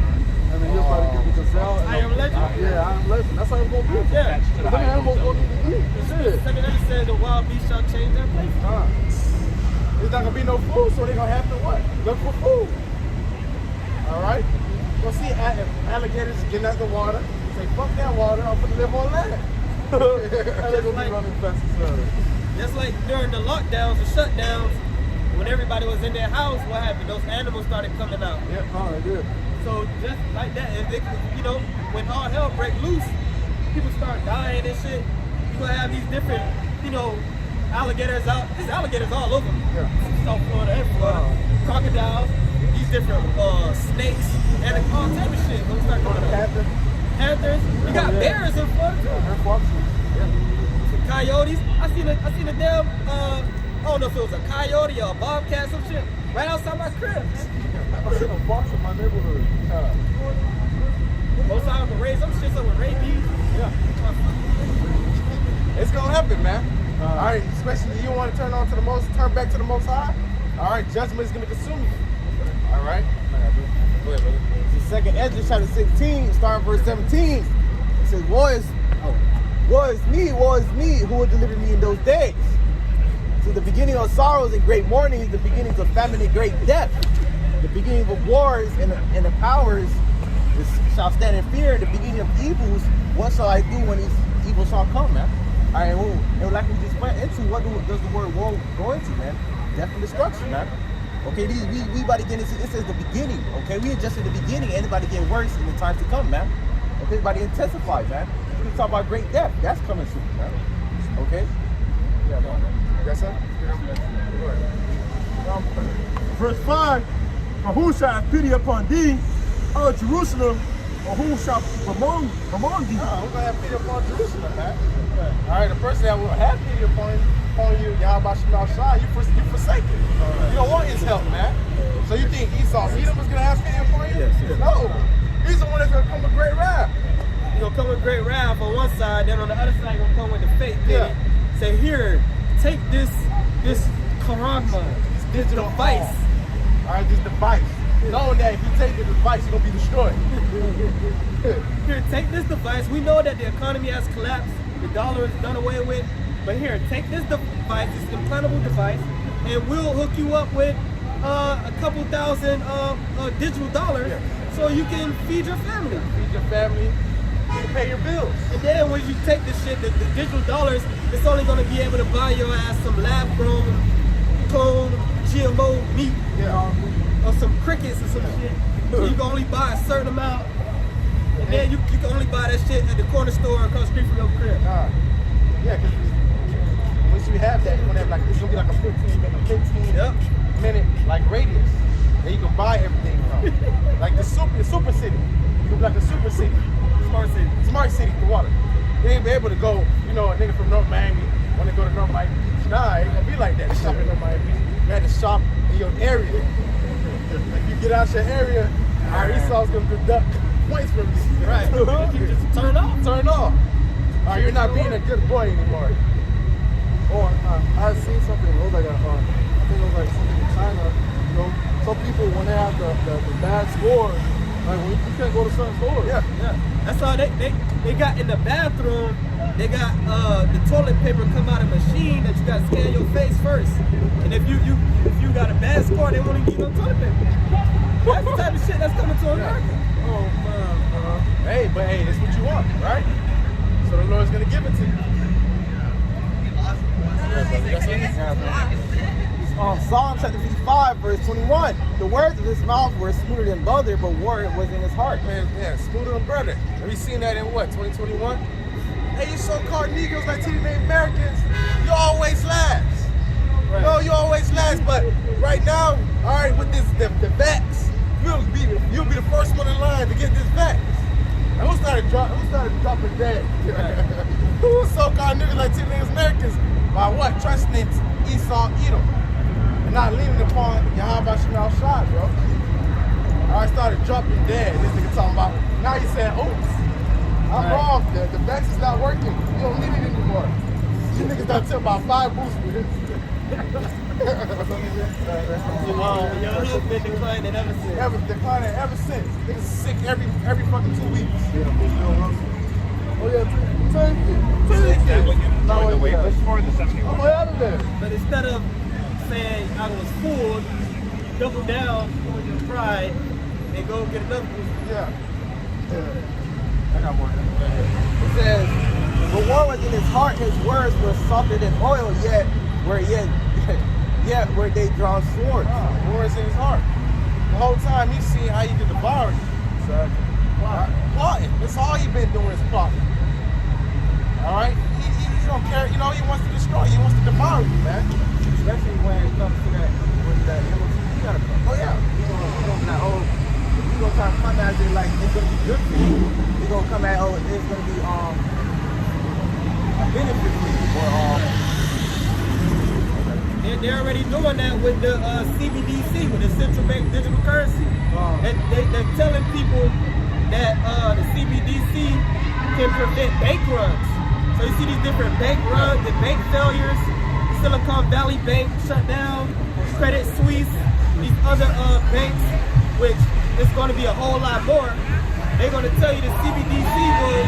and then he was trying to get the gazelle. I Am Legend? Yeah, I Am Legend. That's how it's going to be. Yeah. But them animals going to need to eat. Second Eddie said the wild beast shall change their place. There's not gonna be no food, so they're gonna have to what? Look for food. All right? You'll see alligators getting out the water. Say, fuck that water, I'm gonna live on land. They're going to be running fences. Just like during the lockdowns and shutdowns, when everybody was in their house, what happened? Those animals started coming out. Yeah, they did. So just like that, if they, when all hell break loose, people start dying and shit. You gonna have these different, alligators out. There's alligators all over. South Florida, everywhere. Crocodiles, these different snakes, and all type of shit. Gonna start coming out. Panthers. You got bears in Florida too. Some coyotes. I seen a damn don't know if it was a coyote or a bobcat, some shit, right outside my crib. I seen a fox in my neighborhood. Most times I'm raised, some shit's up with rabies. Yeah. It's gonna happen, man. All right, especially you want to turn back to the Most High. All right, judgment is gonna consume you. All right. Go ahead, brother. The second Ezra chapter 16, starting verse 17. It says, woe is me, who will deliver me in those days. So the beginning of sorrows and great mourning is the beginnings of famine and great death. The beginning of wars and the powers shall stand in fear. The beginning of evils, what shall I do when these evils shall come, man? All right, and like we just went into, what does the word war go into, man? Death and destruction, man. Okay, we about to get into, this is the beginning, okay? We are just in the beginning, and it's about to get worse in the times to come, man. Okay, it's about to intensify, man. We talk about great death, that's coming soon, man. Okay? Yeah, no. Yes, sir. Verse 5, or who shall have pity upon thee, O Jerusalem, or who shall bemoan thee? We're gonna have pity upon Jerusalem, man. All right, the person that will have pity upon you, Yahweh Shema Shai, you forsaken. You don't want his help, man. So you think Edom is gonna have pity upon you? Yes. No. He's the one that's gonna come with great wrath. You're gonna come with great wrath on one side, then on the other side, you're gonna come with the fake pity. Yeah. Say, here, take this karama, this device. All right, this device. Knowing that if you take the device, you're gonna be destroyed. Here, take this device. We know that the economy has collapsed, the dollar is done away with, but here, take this device, this implantable device, and we'll hook you up with a couple thousand digital dollars so you can feed your family. Feed your family, you can pay your bills. And then when you take this shit, the digital dollars, it's only gonna be able to buy your ass some lab-grown, clone, GMO meat, or some crickets or some shit. So you can only buy a certain amount, and then you can only buy that shit at the corner store across the street from your crib. Yeah, because once you have that, you're gonna have like, it's gonna be like a 15-minute like radius that you can buy everything from. Like the super city. You can be like a super city. Smart city for water. They ain't be able to go, a nigga from North Miami want to go to North Miami Beach. Nah, it ain't gonna be like that. Shop in North Miami Beach. You had to shop in your area. If you get out your area, our Esau's gonna deduct points from you. Right. You just turn off. Turn off. You're not being a good boy anymore. Or I seen something. It was like I think it was like something in China. Some people when they have the bad score, like you can't go to certain stores. Yeah. That's all they got in the bathroom. They got the toilet paper come out of a machine that you got to scan your face first. And if you got a bad score, they won't even give you no toilet paper. That's the type of shit that's coming to America. Oh man. Hey, that's what you want, right? So the Lord's gonna give it to you. Psalm chapter 55, verse 21. The words of his mouth were smoother than butter, but war was in his heart. Man, yeah, smoother than butter. Have you seen that in what, 2021? Hey, you so-called Negroes, Latino Americans, you always last. Right. No, you always last, but right now, all right, with the vax, you'll be the first one in line to get this vax. And who started dropping dead? Who so-called niggas Latino Americans? By what? Trusting in Esau, Edom. And not leaning upon Yahweh Shema Shai, bro. I started dropping dead. This nigga talking about, now you saying, oops. I'm wrong. The vax is not working. You don't need it anymore. You niggas done took about 5 boosts with it. Your health been declining ever since. Declining ever since. Niggas sick every fucking 2 weeks. Oh yeah, take it. No, wait, let's I'm out of there. But instead of saying I was fooled, you double down with your pride and go get another boost. Yeah. I got more. It says, the war was in his heart, his words were softer than oil, yet were they drawn swords. War is in his heart. The whole time he's seeing how you can devour you. Plotting. That's all he's been doing is plotting. All right? He don't care. He wants to destroy you. He wants to devour you, man. Especially when it comes to that, when the MOTC gotta come. Oh, yeah. He's gonna try to come at it like it's gonna be good for you. He's gonna come at, it's gonna be a benefit for you. Or Then They're already doing that with the CBDC, with the central bank digital currency. They're telling people that the CBDC can prevent bank runs. So you see these different bank runs and bank failures. Silicon Valley Bank shut down, Credit Suisse, these other banks, which is going to be a whole lot more. They're going to tell you the CBDC will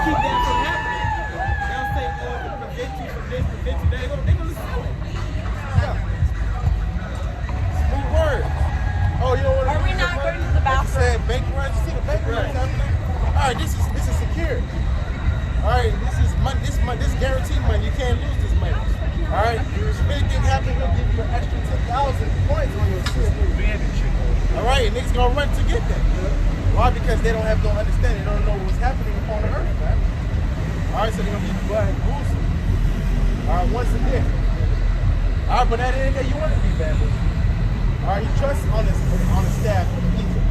keep that from happening. They'll say, oh, to prevent you from this, prevent you that. They're going to sell it. Smooth word. Oh, you don't want to Are we not going to the bathroom? Saying bank runs. You see the bank runs happening? All right, this is secure. All right, this is money. This guaranteed money. You can't lose this money. All right, if anything happens, we'll give you an extra 10,000 points on your system. All right, and niggas gonna run to get that. Why? Because they don't have no understanding. They don't know what's happening upon the earth, man. All right, so they're gonna be blood and gruesome. All right, once again. All right, but at the end of the day, you want to be bamboozled. All right, you trust on the staff of Egypt.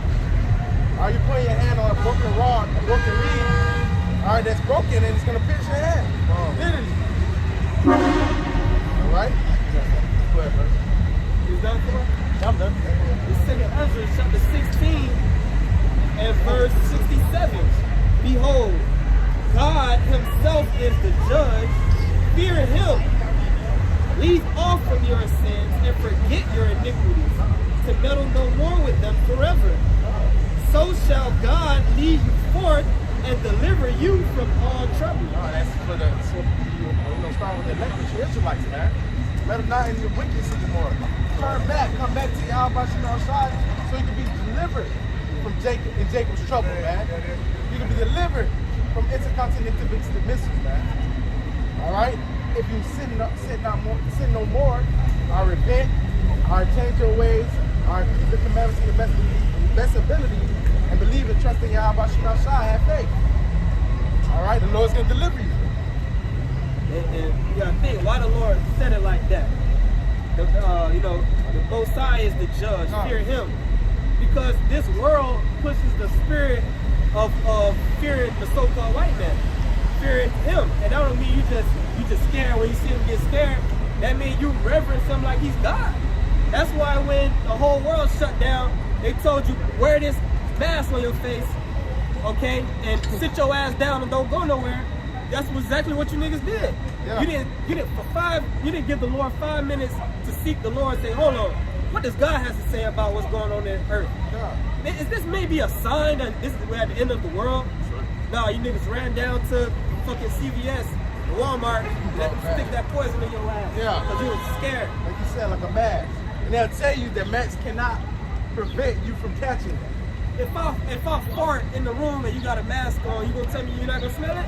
All right, you putting your hand on a broken rod, a broken reed. All right, that's broken, and it's gonna pinch your hand. Literally. All right. Go ahead, bro. You done for it? I'm done. The second Ezra, chapter 16 and verse 67. Behold, God himself is the judge. Fear him. Leave off from your sins and forget your iniquities, to meddle no more with them forever. So shall God lead you forth and deliver you from all trouble. Oh, that's for the start with the electric Israelites, man. Let them not in your wickedness anymore. Turn back, come back to Yahweh outside, so you can be delivered from Jacob and Jacob's trouble, man. You can be delivered from intercontinental missiles, man. All right. If you sin no more, I repent, I change your ways, I keep the commandments to the best ability, and believe and trust in Yahweh have faith. All right, the Lord's gonna deliver you. And you gotta think why the Lord said it like that. The Messiah is the judge. Fear him, because this world pushes the spirit of fearing the so-called white man, fearing him, and that don't mean you just scared when you see him get scared. That means you reverence him like he's God. That's why when the whole world shut down, they told you wear this mask on your face, okay, and sit your ass down and don't go nowhere. That's exactly what you niggas did. Yeah. You didn't give the Lord 5 minutes to seek the Lord and say, hold on, what does God have to say about what's going on in earth? Yeah. Is this maybe a sign that this is we're at the end of the world? No, you niggas ran down to fucking CVS, Walmart, and let them stick that poison in your ass. Yeah. Because you was scared. Like you said, like a mask. And they'll tell you that masks cannot prevent you from catching it. If I fart in the room and you got a mask on, you gonna tell me you're not gonna smell it?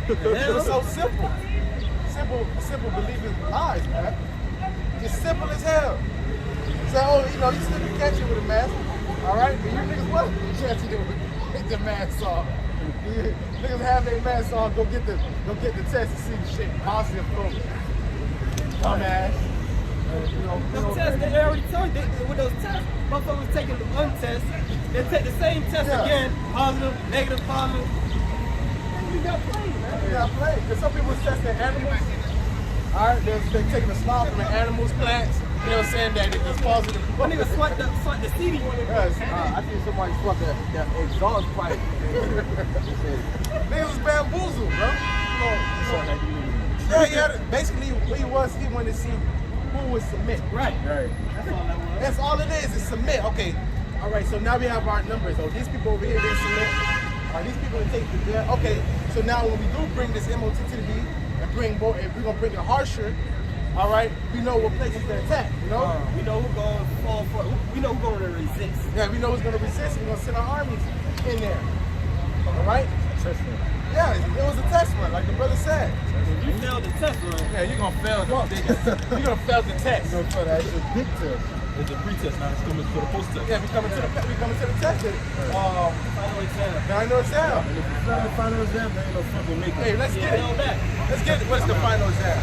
It's so simple. Simple believing lies, man. It's simple as hell. Say, oh, you still can catch it with a mask. All right, but you niggas what? You can't see it with the mask on. Niggas have their mask on, go get the test to see the shit positive from dumbass. Those tests, they already told you, with those tests, motherfuckers taking the one test, they take the same test again, positive, negative, positive. You got played, man. You got played. Because some people testing animals. All right, they're taking a slide from animals, plants, saying that it's positive. One nigga swipe the CD. Yes. I think somebody swapped the exhaust pipe. Niggas was bamboozled, bro. Yeah. Basically, what he wanted to see who would submit. Right. That's all that was. That's all it is submit. Okay. All right, so now we have our numbers. Oh, these people over here, they submit. These people that take the debt. Okay, so now when we do bring this MOT to the B and bring more, if we're going to bring it harsher, all right, we know what places to attack, We know who's going to fall for it. We know who's going to resist. Yeah, we know who's going to resist. We're going to send our armies in there. All right? Yeah, it was a test run, like the brother said. You failed the test run. Yeah, you're going to fail you're going to fail the test. No, for that. It's a big test. It's a pre-test now. It's coming to the post-test. Yeah, we coming to the test. Final exam. Final exam. And if you fail the final exam, there ain't no fucking making Hey, it. let's get it. Held back. Let's get it. What's the final exam?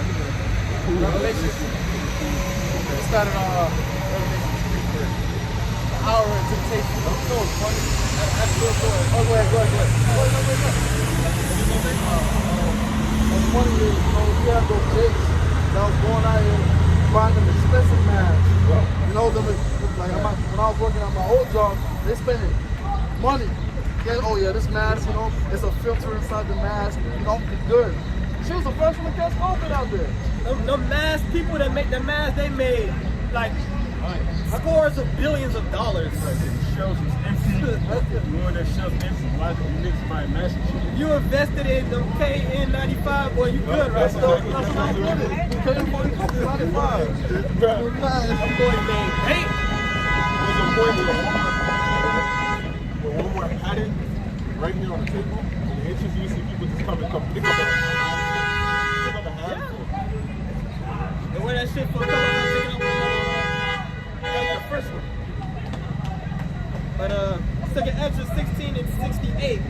Revelation. It started on Revelation 3 first. The hour of temptation. That's so funny. That's real good. Oh, go ahead. One of the Jeremiah, buying them expensive masks. You know, them like when I was working on my old job, they spending money. Yeah, oh yeah, this mask, you know, it's a filter inside the mask. You know, it's good. She was the first one to catch COVID out there. The mask, people that make the mask, they made like scores of billions of dollars. Shells is empty. You know that shells empty. Why do you mix my mask? You invested in the KN95, boy, you good, right? That's what I get it. KN95. I'm going to paint. There's a point where one more had it right here on the table, and the entrance you see people just come pick up a handful. And where that shit for a couple of taking up the first one. But second Ezra 16 and 68.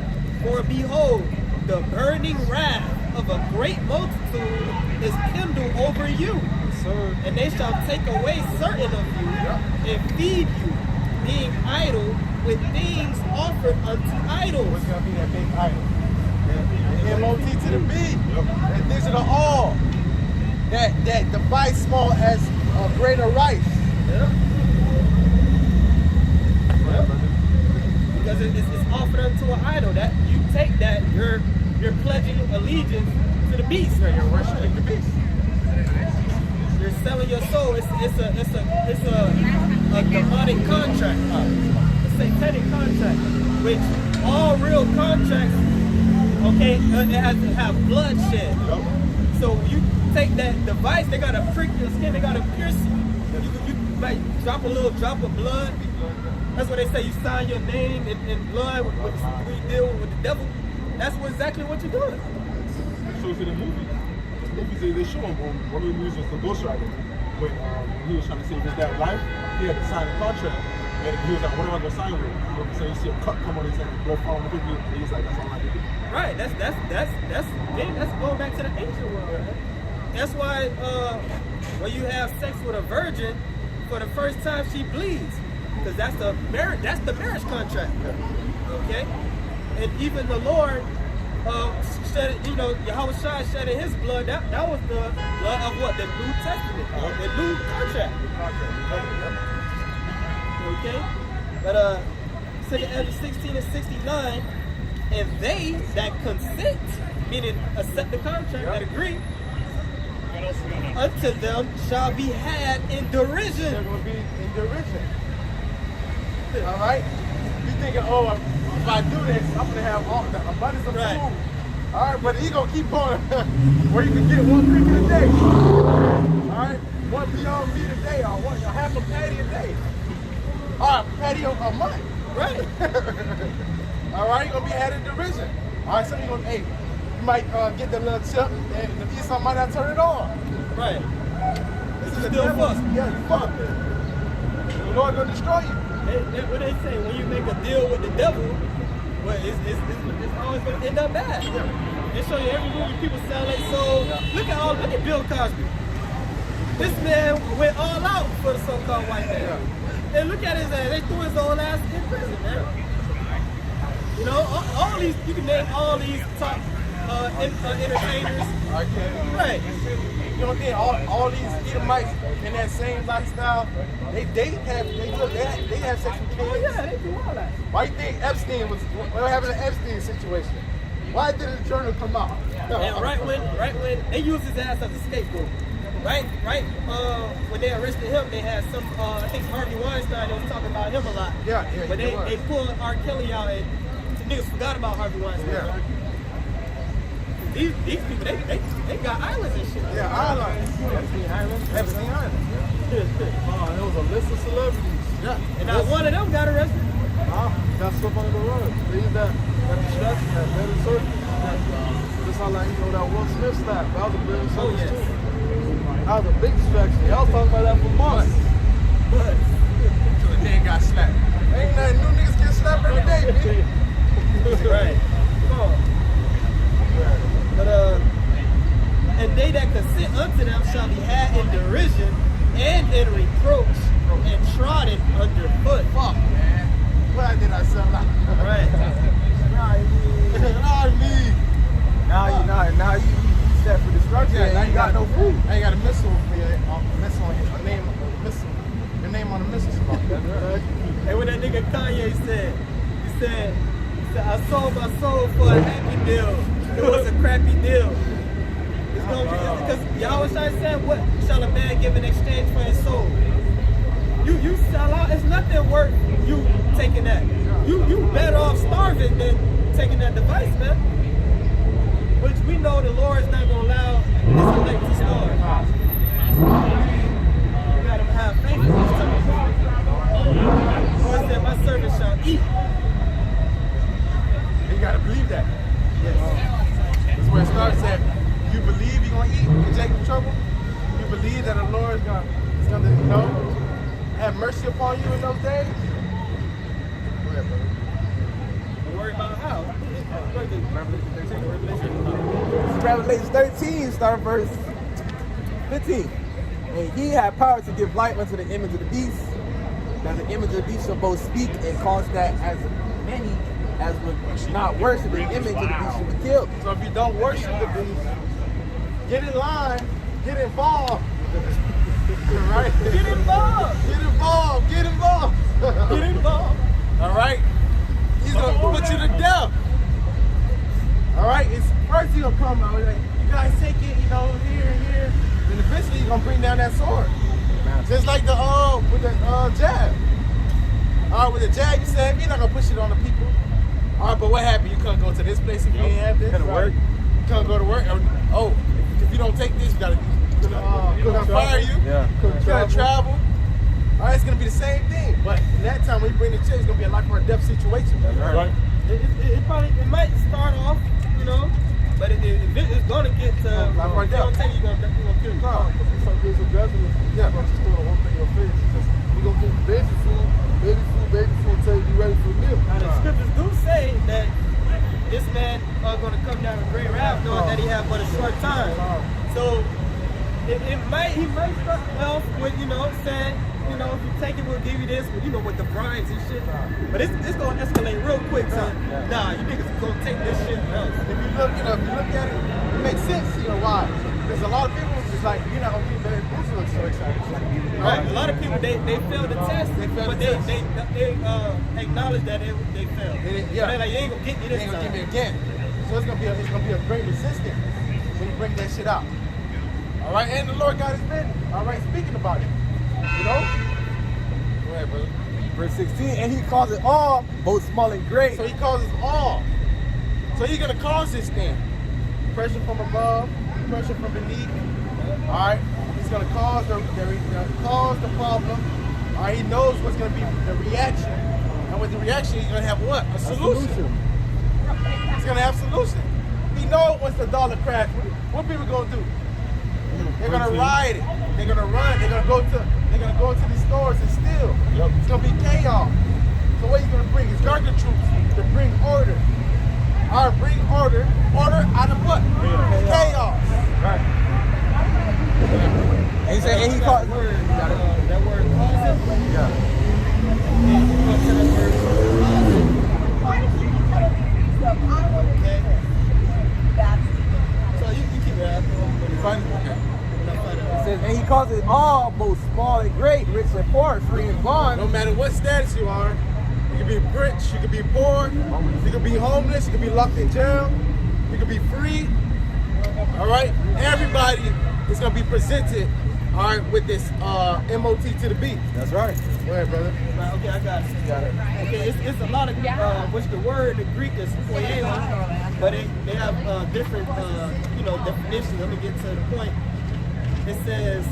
For behold, the burning wrath of a great multitude is kindled over you. And they shall take away certain of you and feed you, being idle with things offered unto idols. What's gonna be that big idol? MOT to the B. That digital all. That device small as a grain of rice. Because it's offered unto an idol. That you take that, you're pledging allegiance to the beast. Yeah, you're worshiping the beast. You're selling your soul. It's a demonic contract, a satanic contract, which all real contracts, okay, it has to have bloodshed. So you take that device, they gotta prick your skin, they gotta pierce you. You might drop a little drop of blood. That's what they say. You sign your name in blood when you deal with the devil. That's exactly what you're doing. It shows in the movie. The movies, they show him on one of the movies was the Ghost Rider. When he was trying to save his dad's life, he had to sign a contract. And he was like, what am I going to sign with? So you see a cut come on his hand, blood fall on the quickly. And he's like, that's all I can do. Right. That's going back to the ancient world. Right? That's why when you have sex with a virgin, for the first time she bleeds. Because that's the marriage contract. Okay? And even the Lord shed, Yahweh Shai shedding his blood, that was the blood of what? The New Testament, the new contract. Okay? But 2 Ezra 16 and 69, and they that consent, meaning accept the contract, that agree, unto them shall be had in derision. They're going to be in derision. All right? You thinking, oh, if I do this, I'm going to have all the abundance of food. All right, but he going to keep on where you can get one drink a day. All right? One Beyond Meat a day, or half a patty a day. All right, patty a month. Right. All right, you're going to be had in derision. All right, so you're going to, hey, you might get the little chip, and the eat something might not turn it on. Right. This is Still fucked. Yeah, you fucked. The Lord going to destroy you. What they say, when you make a deal with the devil, well, it's always going to end up bad. They show you every movie people sell their soul. Look at Bill Cosby. This man went all out for the so-called white man. And look at his ass. They threw his old ass in prison, man. You know, all these, you can name all these top entertainers. Right. You know what I'm saying? All these Edomites in that same lifestyle, they have sex with kids. Oh yeah, they do all that. Why do you think Epstein was having an Epstein situation? Why didn't the journal come out? And right when they used his ass as a scapegoat. Right, when they arrested him, they had some, I think Harvey Weinstein, they was talking about him a lot. Yeah, but they pulled R. Kelly out and the niggas forgot about Harvey Weinstein. Yeah. Right? These people, they got islands and shit. Yeah, islands. Epstein Island. There was a list of celebrities. Yeah. And not one of them got arrested. Got stuff under the rug. They use that distraction, that better surgery. Just how like, that Will Smith slap. That was a better surgery yes. too. That was a big distraction. Y'all was talking about that for months. So the nigga got slapped. Ain't nothing new, niggas get slapped every day, man. Right. Come on. But and they that consent unto them shall be had in derision and in reproach and trodden underfoot. Fuck, man. Why did I sound like Right. Now you set for destruction. Yeah, now you got no food. Now you got a missile for your missile on your name. Missile. Your name on the missile spot. And what that nigga Kanye said, he said, I sold my soul for a happy deal. It was a crappy deal. It's gonna be, because Yahweh Shai said, what shall a man give in exchange for his soul? You sell out, it's nothing worth you taking that. You better off starving than taking that device, man. Which we know the Lord is not gonna allow this elect to starve. You gotta have faith in this time. The Lord said, my servant shall eat. You gotta believe that. Yes. That's where it starts at. You believe you're gonna eat in Jacob's trouble? You believe that the Lord is gonna have mercy upon you in those days? Go ahead, brother. Don't worry about how. Revelation 13, start verse 15. And he had power to give life unto the image of the beast, that the image of the beast shall both speak and cause that as many as would not worship the image of the beast should be killed. So if you don't worship the beast, get in line, get involved. Right? Get involved. Get involved. Get involved. Get involved. All right? He's gonna put you to death. All right? It's first he's gonna come out like, you guys take it, here and here. Then eventually he's gonna bring down that sword. Just like the with the jab. All right, with the jab, you said you're not gonna push it on the people. All right, but what happened? You couldn't go to this place if you didn't have this. Couldn't work. You couldn't go to work. Oh, if you don't take this, you gotta fire you. Yeah. You gotta travel. All right, it's gonna be the same thing. But that time when you bring the church, it's gonna be a life or death situation. Right. It might start off, but it's gonna get to. If you don't take it, you're gonna kill you. There's a judgment. Yeah. Just put a whole thing in your face. You're gonna get baby food until you ready for the meal. Now the scriptures do say that this man are gonna come down with great wrath, knowing that he have but a short time. So he might start off with saying, if you take it, we'll give you this, with the bribes and shit. But it's gonna escalate real quick. So nah, you niggas gonna take this shit else. If you look at it, it makes sense. Why? Because a lot of people just like you're not gonna get very look so excited. Right? A lot of people they failed the test, but they acknowledge that they failed. Yeah. They're like, you ain't gonna get me this They ain't time. gonna get me again. So it's gonna be a great resistance when you bring that shit out. All right, and the Lord got his business. All right, speaking about it. Go ahead, brother. Verse 16, and he calls it all, both small and great. So he causes all. So he's gonna cause this thing. Pressure from above, pressure from beneath. All right, he's gonna cause the problem. All right, he knows what's gonna be the reaction, and with the reaction, he's gonna have what? A solution. He's gonna have solution. He knows once the dollar crashes, what people gonna do? They're gonna ride it. They're gonna run. They're gonna go to these stores and steal. Yep. It's gonna be chaos. So what are you gonna bring? It's guard the troops to bring order. All right, bring order. Order out of what? Chaos. Right. And he said, and he called. That word causes. Yeah. Okay. So you keep it out. Fine? Okay. It says, and he calls it all, both small and great, rich and poor, free and bond. No matter what status you are, you can be rich, you can be poor, you can be homeless, you can be locked in jail, you can be free. All right? Everybody is going to be presented, all right, with this MOT to the beat. That's right. Go ahead, brother. Right, okay, I got it. Okay, it's a lot of which the word in Greek is poiema, but they have different definitions. Let me get to the point. It says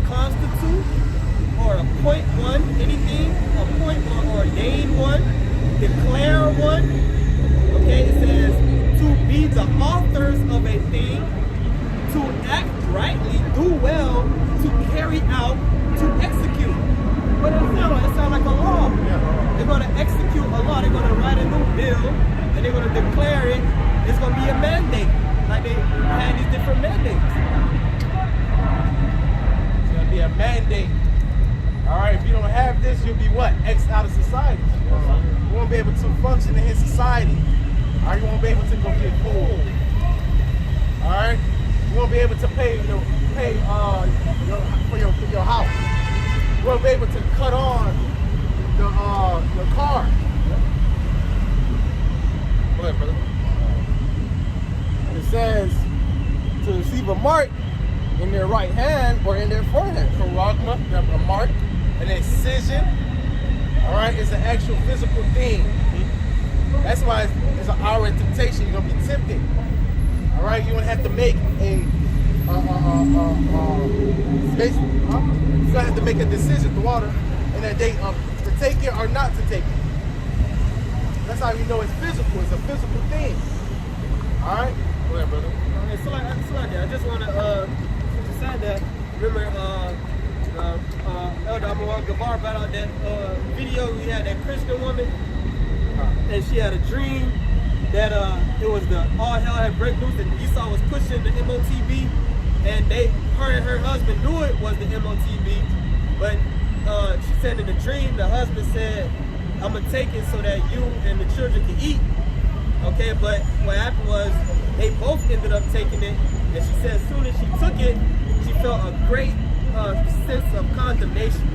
constitute or appoint one, anything, appoint one, ordain one, declare one. Okay, it says to be the authors of a thing, to act rightly, do well, to carry out, to execute. What does it sound like? It sounds like a law. They're going to execute a law. They're going to write a new bill, and they're going to declare it. It's going to be a mandate. Like they had these different mandates. It's going to be a mandate. All right, if you don't have this, you'll be what? X out of society. You won't be able to function in his society. Or you won't be able to go get food. won't be able to pay for your house. You won't be able to cut on the car. Go ahead, brother. It says to receive a mark in their right hand or in their forehead. Charagma, a mark, an incision. All right, it's an actual physical thing. That's why it's an hour of temptation. You're gonna be tempted. All right, you're gonna have to make you're gonna have to make a decision to water in that day to take it or not to take it. That's how you know it's physical. It's a physical thing. All right, go ahead, brother. It's like that. I just want to say that. Remember, Elder Amawal Gabar brought out that video. We had that Christian woman, and she had a dream that it was all hell had break loose, and Esau was pushing the MOTB, and her and her husband knew it was the MOTB, but she said in the dream the husband said, "I'm gonna take it so that you and the children can eat." Okay, but what happened was they both ended up taking it, and she said as soon as she took it, she felt a great sense of condemnation.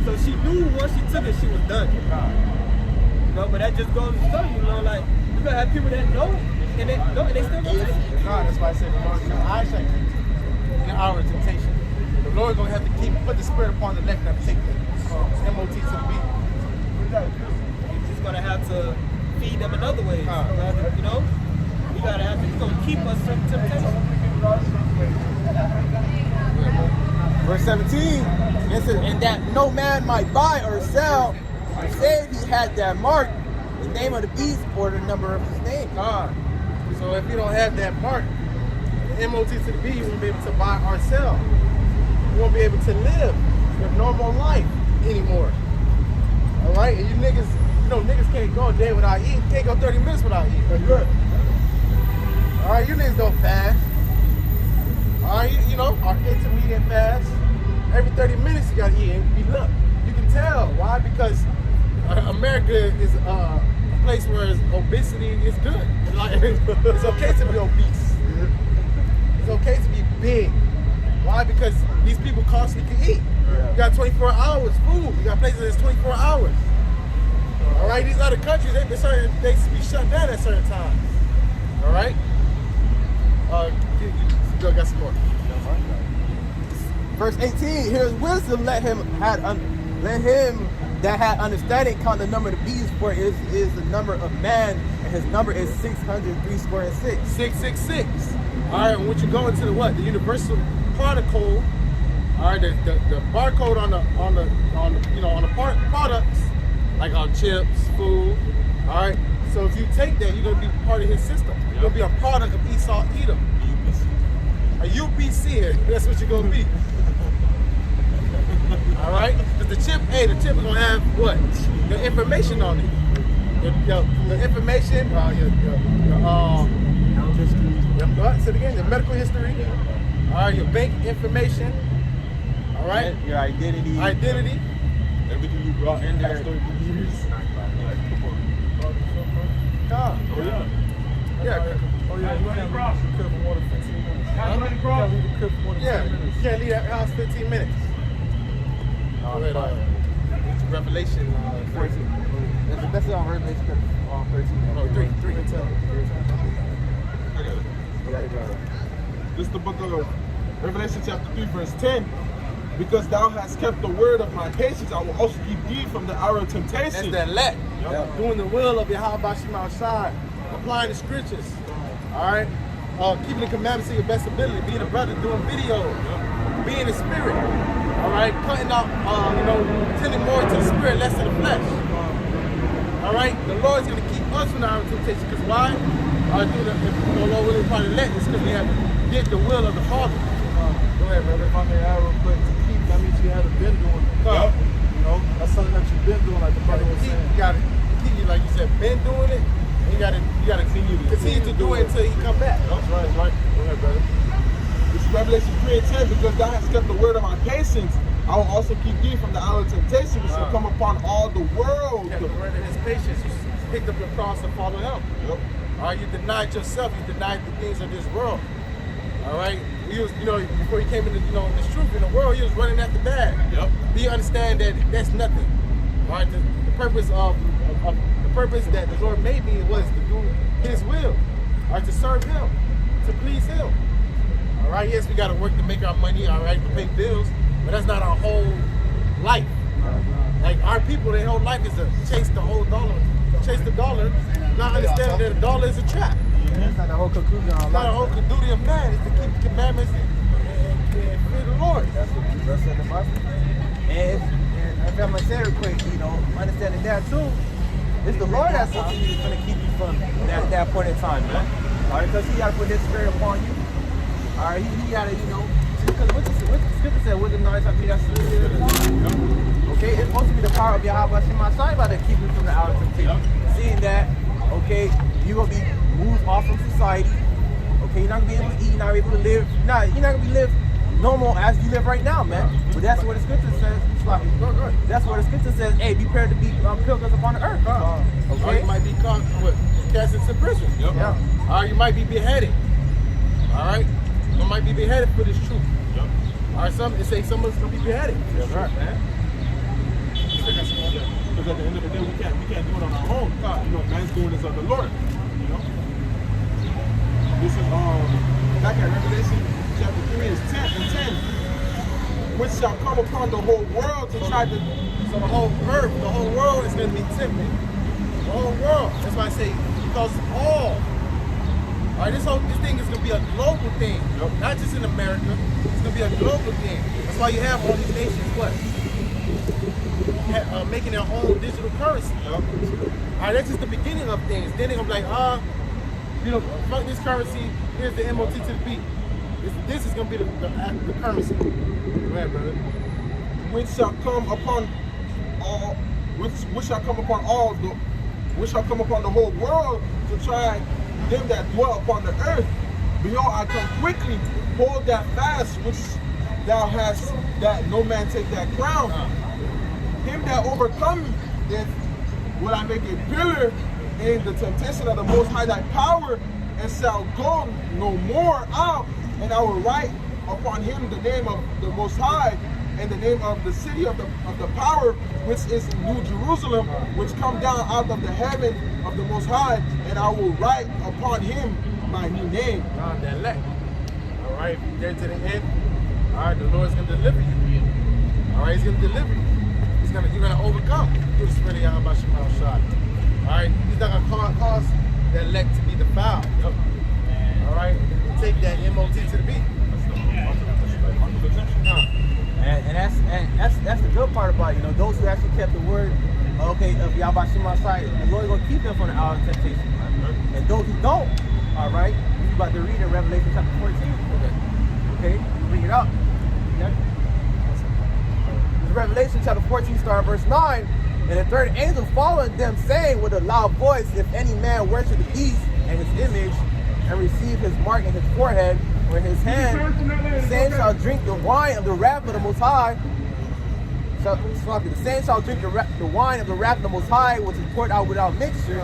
So she knew once she took it, she was done. You know, but that just goes to show you, like you're gonna have people that know and they still don't take it. God, that's why I said the Lord, I shall keep in the hour of temptation. The Lord gonna have to put the spirit upon the neck and have to take the MOT to the beat. You're just gonna have to feed them in other ways. You know, you gotta have to. It's gonna keep us from temptation. Verse 17, it says, and that no man might buy or sell, save he had that mark, the name of the beast or the number of his name. So if you don't have that mark, the MOT to the B, you won't be able to buy or sell. You won't be able to live your normal life anymore. All right, and you niggas, niggas can't go a day without eating. Can't go 30 minutes without eating. All right, you niggas don't fast. All right, our intermediate fast. Every 30 minutes you gotta eat. And look, you can tell why, because America is a place where obesity is good. Like, it's okay to be obese. It's okay to be big. Why? Because these people constantly can eat. You got 24 hours food. You got places that's 24 hours. All right, these other countries, they be shut down at certain times. All right. You got some more. Verse 18, here's wisdom, let him that had understanding count the number of the beast, for it is the number of man, and his number is 603 square and 6. 666. All right, and when you go into the universal product code, all right, the barcode on the products, like on chips, food, all right. So if you take that, you're gonna be part of his system. You're gonna be a product of Esau Edom. A UPC, that's what you're gonna be. All right, because the chip is gonna have what? Your information on it. Your information, say it again, your medical history. All right, your bank information. All right, Your identity. Everything you brought in there. Yeah. Oh yeah, you can't leave the crib for more than 15 minutes. You can't leave the crib for more than 10 minutes. You can't leave that house 15 minutes. Revelation 14. That's on Revelation 13. Oh, 3. This is the book of Revelation chapter 3 verse 10. Because thou hast kept the word of my patience, I will also keep thee from the hour of temptation. That's the elect. Doing the will of Yahweh Shema Shai. Applying the scriptures. Alright? Keeping the commandments to your best ability. Being a brother, doing videos. Being a spirit. Alright? Cutting out, tending more to the spirit, less to the flesh. Alright? The Lord's going to keep us from the hour of temptation. Because why? Lord really probably let us because we have did the will of the Father. Go ahead, brother. If I may add real quick, to keep, that means you haven't been doing it. That's something that you've been doing, like the brother was saying. You gotta continue, like you said, been doing it. And you gotta continue to do it until he come back. That's right. Go ahead, brother. This is Revelation 3 and 10. Because thou hast kept the word of my patience, I will also keep thee from the hour of temptation, which shall come upon all the world. You have the word of his patience. You picked up your cross and followed him. Yep. All right, you denied yourself. You denied the things of this world. All right, he was, before he came into, this truth in the world, he was running after that. Yep. Do you understand that that's nothing? All right, the purpose of the purpose that the Lord made me was to do His will, all right, to serve Him, to please Him. All right, yes, we got to work to make our money, all right, to pay bills, but that's not our whole life. Like our people, their whole life is to chase the whole dollar, chase the dollar, not understanding that the dollar is a trap. That's not the whole conclusion of It's not a life. whole duty of man is to keep the commandments and fear the Lord. That's what the verse said in the Bible. And if I'm gonna say it real quick, understanding that too, it's the Lord that's ultimately gonna keep you from that point in time, man. All right, because He gotta put His Spirit upon you. All right, He gotta, because what the Scripture said, with the knowledge of me, that's the Spirit upon you. Okay, it's supposed to be the power of Yahweh Shemashai by to keep you from the hour of temptation. Seeing that, okay, you're gonna be moved off from society. Okay, you're not gonna be able to eat, you're not able to live. You're not gonna be live normal as you live right now, man. But that's what the Scripture says. That's what the Scripture says. Hey, be prepared to be pilgrims upon the earth. Or Okay. you might be cast into prison. Yep. Yeah. Or you might be beheaded. All right, you might be beheaded for this truth. Yep. All right, they say someone's gonna be beheaded. That's right, man. Because at the end of the day, we can't do it on our own. Man's doing this of the Lord. This is back at Revelation chapter 3 is 10 and 10. Which shall come upon the whole world to try to. So the whole earth, the whole world is gonna be tempted. The whole world. That's why I say because all. All right, this thing is gonna be a global thing, not just in America. It's gonna be a global thing. That's why you have all these nations. What? Making their own digital currency. All right, that's just the beginning of things. Then they're gonna be like, fuck this currency. Here's the MOT to the beat. This is gonna be the currency. Go ahead, brother. Which shall come upon all, which shall come upon all the, which shall come upon the whole world to try them that dwell upon the earth. Behold, I come quickly. Hold that fast which thou hast, that no man take that crown. Him that overcome it, will I make a pillar in the temptation of the Most High thy power, and shall go no more out. And I will write upon him the name of the Most High, and the name of the city of the power, which is New Jerusalem, which come down out of the heaven of the Most High, and I will write upon him my new name. The elect. All right, if you're there to the end, all right, the Lord's gonna deliver you. All right, He's gonna deliver you. You're gonna overcome through the Spirit of Yahweh Shemashai. All right, He's not gonna cause the elect to be defiled. All right, take that MOT to the beat. And that's the good part about it. Those who actually kept the word, of Yahweh Shemashai, the Lord is gonna keep them from the hour of temptation. And those who don't, all right, we're about to read in Revelation chapter 14. Okay, bring it up. Okay. Revelation chapter 14, start verse 9. And the third angel followed them, saying with a loud voice, if any man worship the beast and his image, and receive his mark in his forehead or in his hand, the same shall drink the wine of the wrath of the Most High. The same shall drink the wine of the wrath of the Most High, which is poured out without mixture,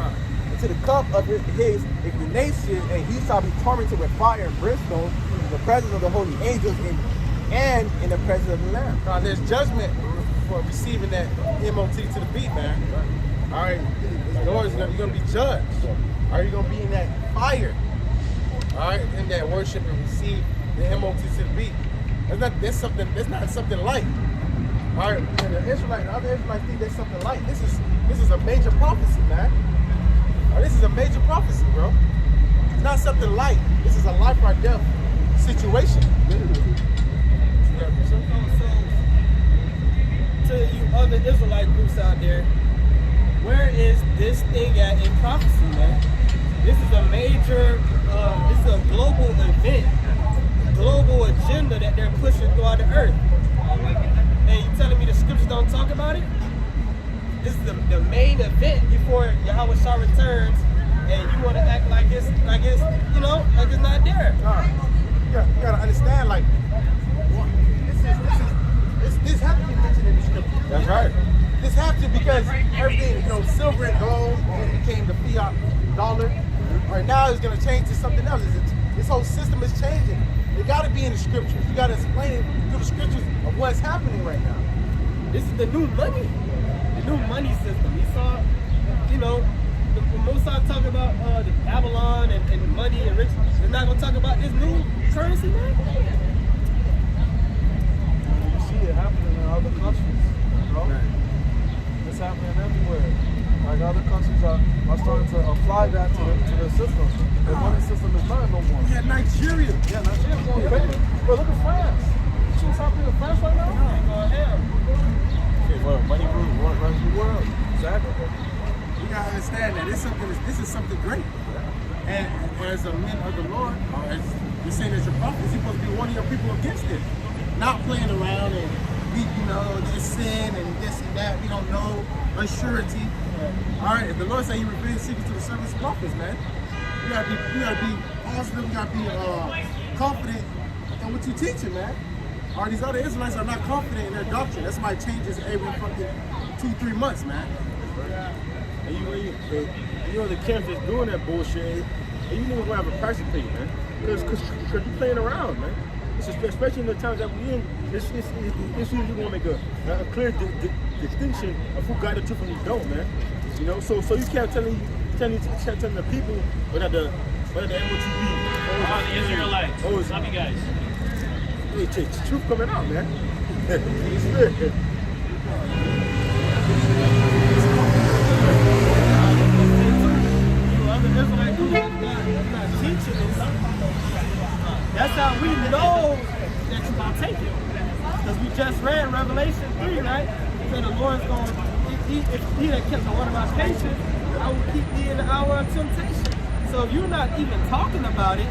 into the cup of his indignation, and he shall be tormented with fire and brimstone in the presence of the holy angels and in the presence of the Lamb. Now, there's judgment for receiving that MOT to the beat, man. All right, the Lord's you're gonna be judged. Are you gonna be in that fire? All right, in that worship and receive the MOT to the beat. That's not something light. All right, and the other Israelites think that's something light. This is a major prophecy, man. This is a major prophecy, bro. It's not something light. This is a life or death situation. So, to you other Israelite groups out there, where is this thing at in prophecy, man? This is a major, this is a global event, global agenda that they're pushing throughout the earth. And you telling me the scriptures don't talk about it? This is the main event before Yahweh Shah returns, and you want to act like it's like it's not there. You gotta understand, like, this has to be mentioned in the scripture. That's right. This has to, because everything, silver and gold became the fiat dollar. Right now, it's gonna change to something else. This whole system is changing. It got to be in the scriptures. You got to explain it through the scriptures of what's happening right now. This is the new money. The new money system. You saw, when Mosai talk about the Babylon and money and riches, they're not gonna talk about this new currency, man. You see it happening in other countries, bro. It's happening everywhere. Like other countries are starting to apply that to their system. The money system is not no more. Yeah, Nigeria. Yeah, Nigeria's going crazy. But look at France. You see what's happening in France right now? They going hell. Well, money runs the world. Exactly. You gotta understand that this is something great. And as a men of the Lord, or as you're saying as your prophets, you're supposed to be warning your people against this. Not playing around and this sin and this and that, we don't know, unsurety. Alright, if the Lord said he revealed secrets to the servants and prophets, man, we gotta be positive, we gotta be confident in what you're teaching, man. Or these other Israelites are not confident in their doctrine. That's why it changes every fucking 2-3 months, man. And you know the camps that's doing that bullshit, and you niggas gonna have a price to pay, man. Cause you're playing around, man. Especially in the times that we in, it's usually gonna make a clear distinction of who got the truth and who don't, man. You know, so you can't telling the people without the MOTB. All the Israelites. Love you guys. It's truth coming out, man. It's good. That's how we know that you're going to take it. Because we just read Revelation 3, right? It said the Lord's going to, if he that kept one of my patience, I will keep thee in the hour of temptation. So if you're not even talking about it,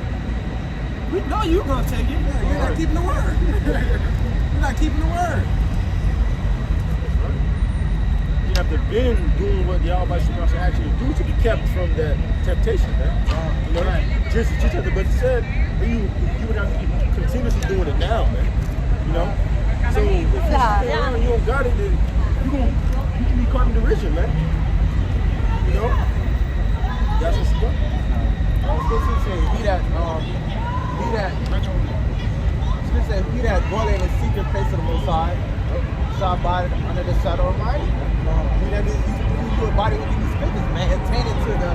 we know you're going to take it. Yeah, you're not keeping the word. You're not keeping the word. You have to been doing what the Almighty should actually do to be kept from that temptation, man. You know, just as the brother said, you would have to be continuously doing it now, man. You know? So if you don't got it, then you can be caught in derision, man. You know? That's what's up. Scripture says, he that dwelleth in the secret place of the Most High shall abide under the shadow of Almighty. He that is you abide within these scriptures, man, attaining to the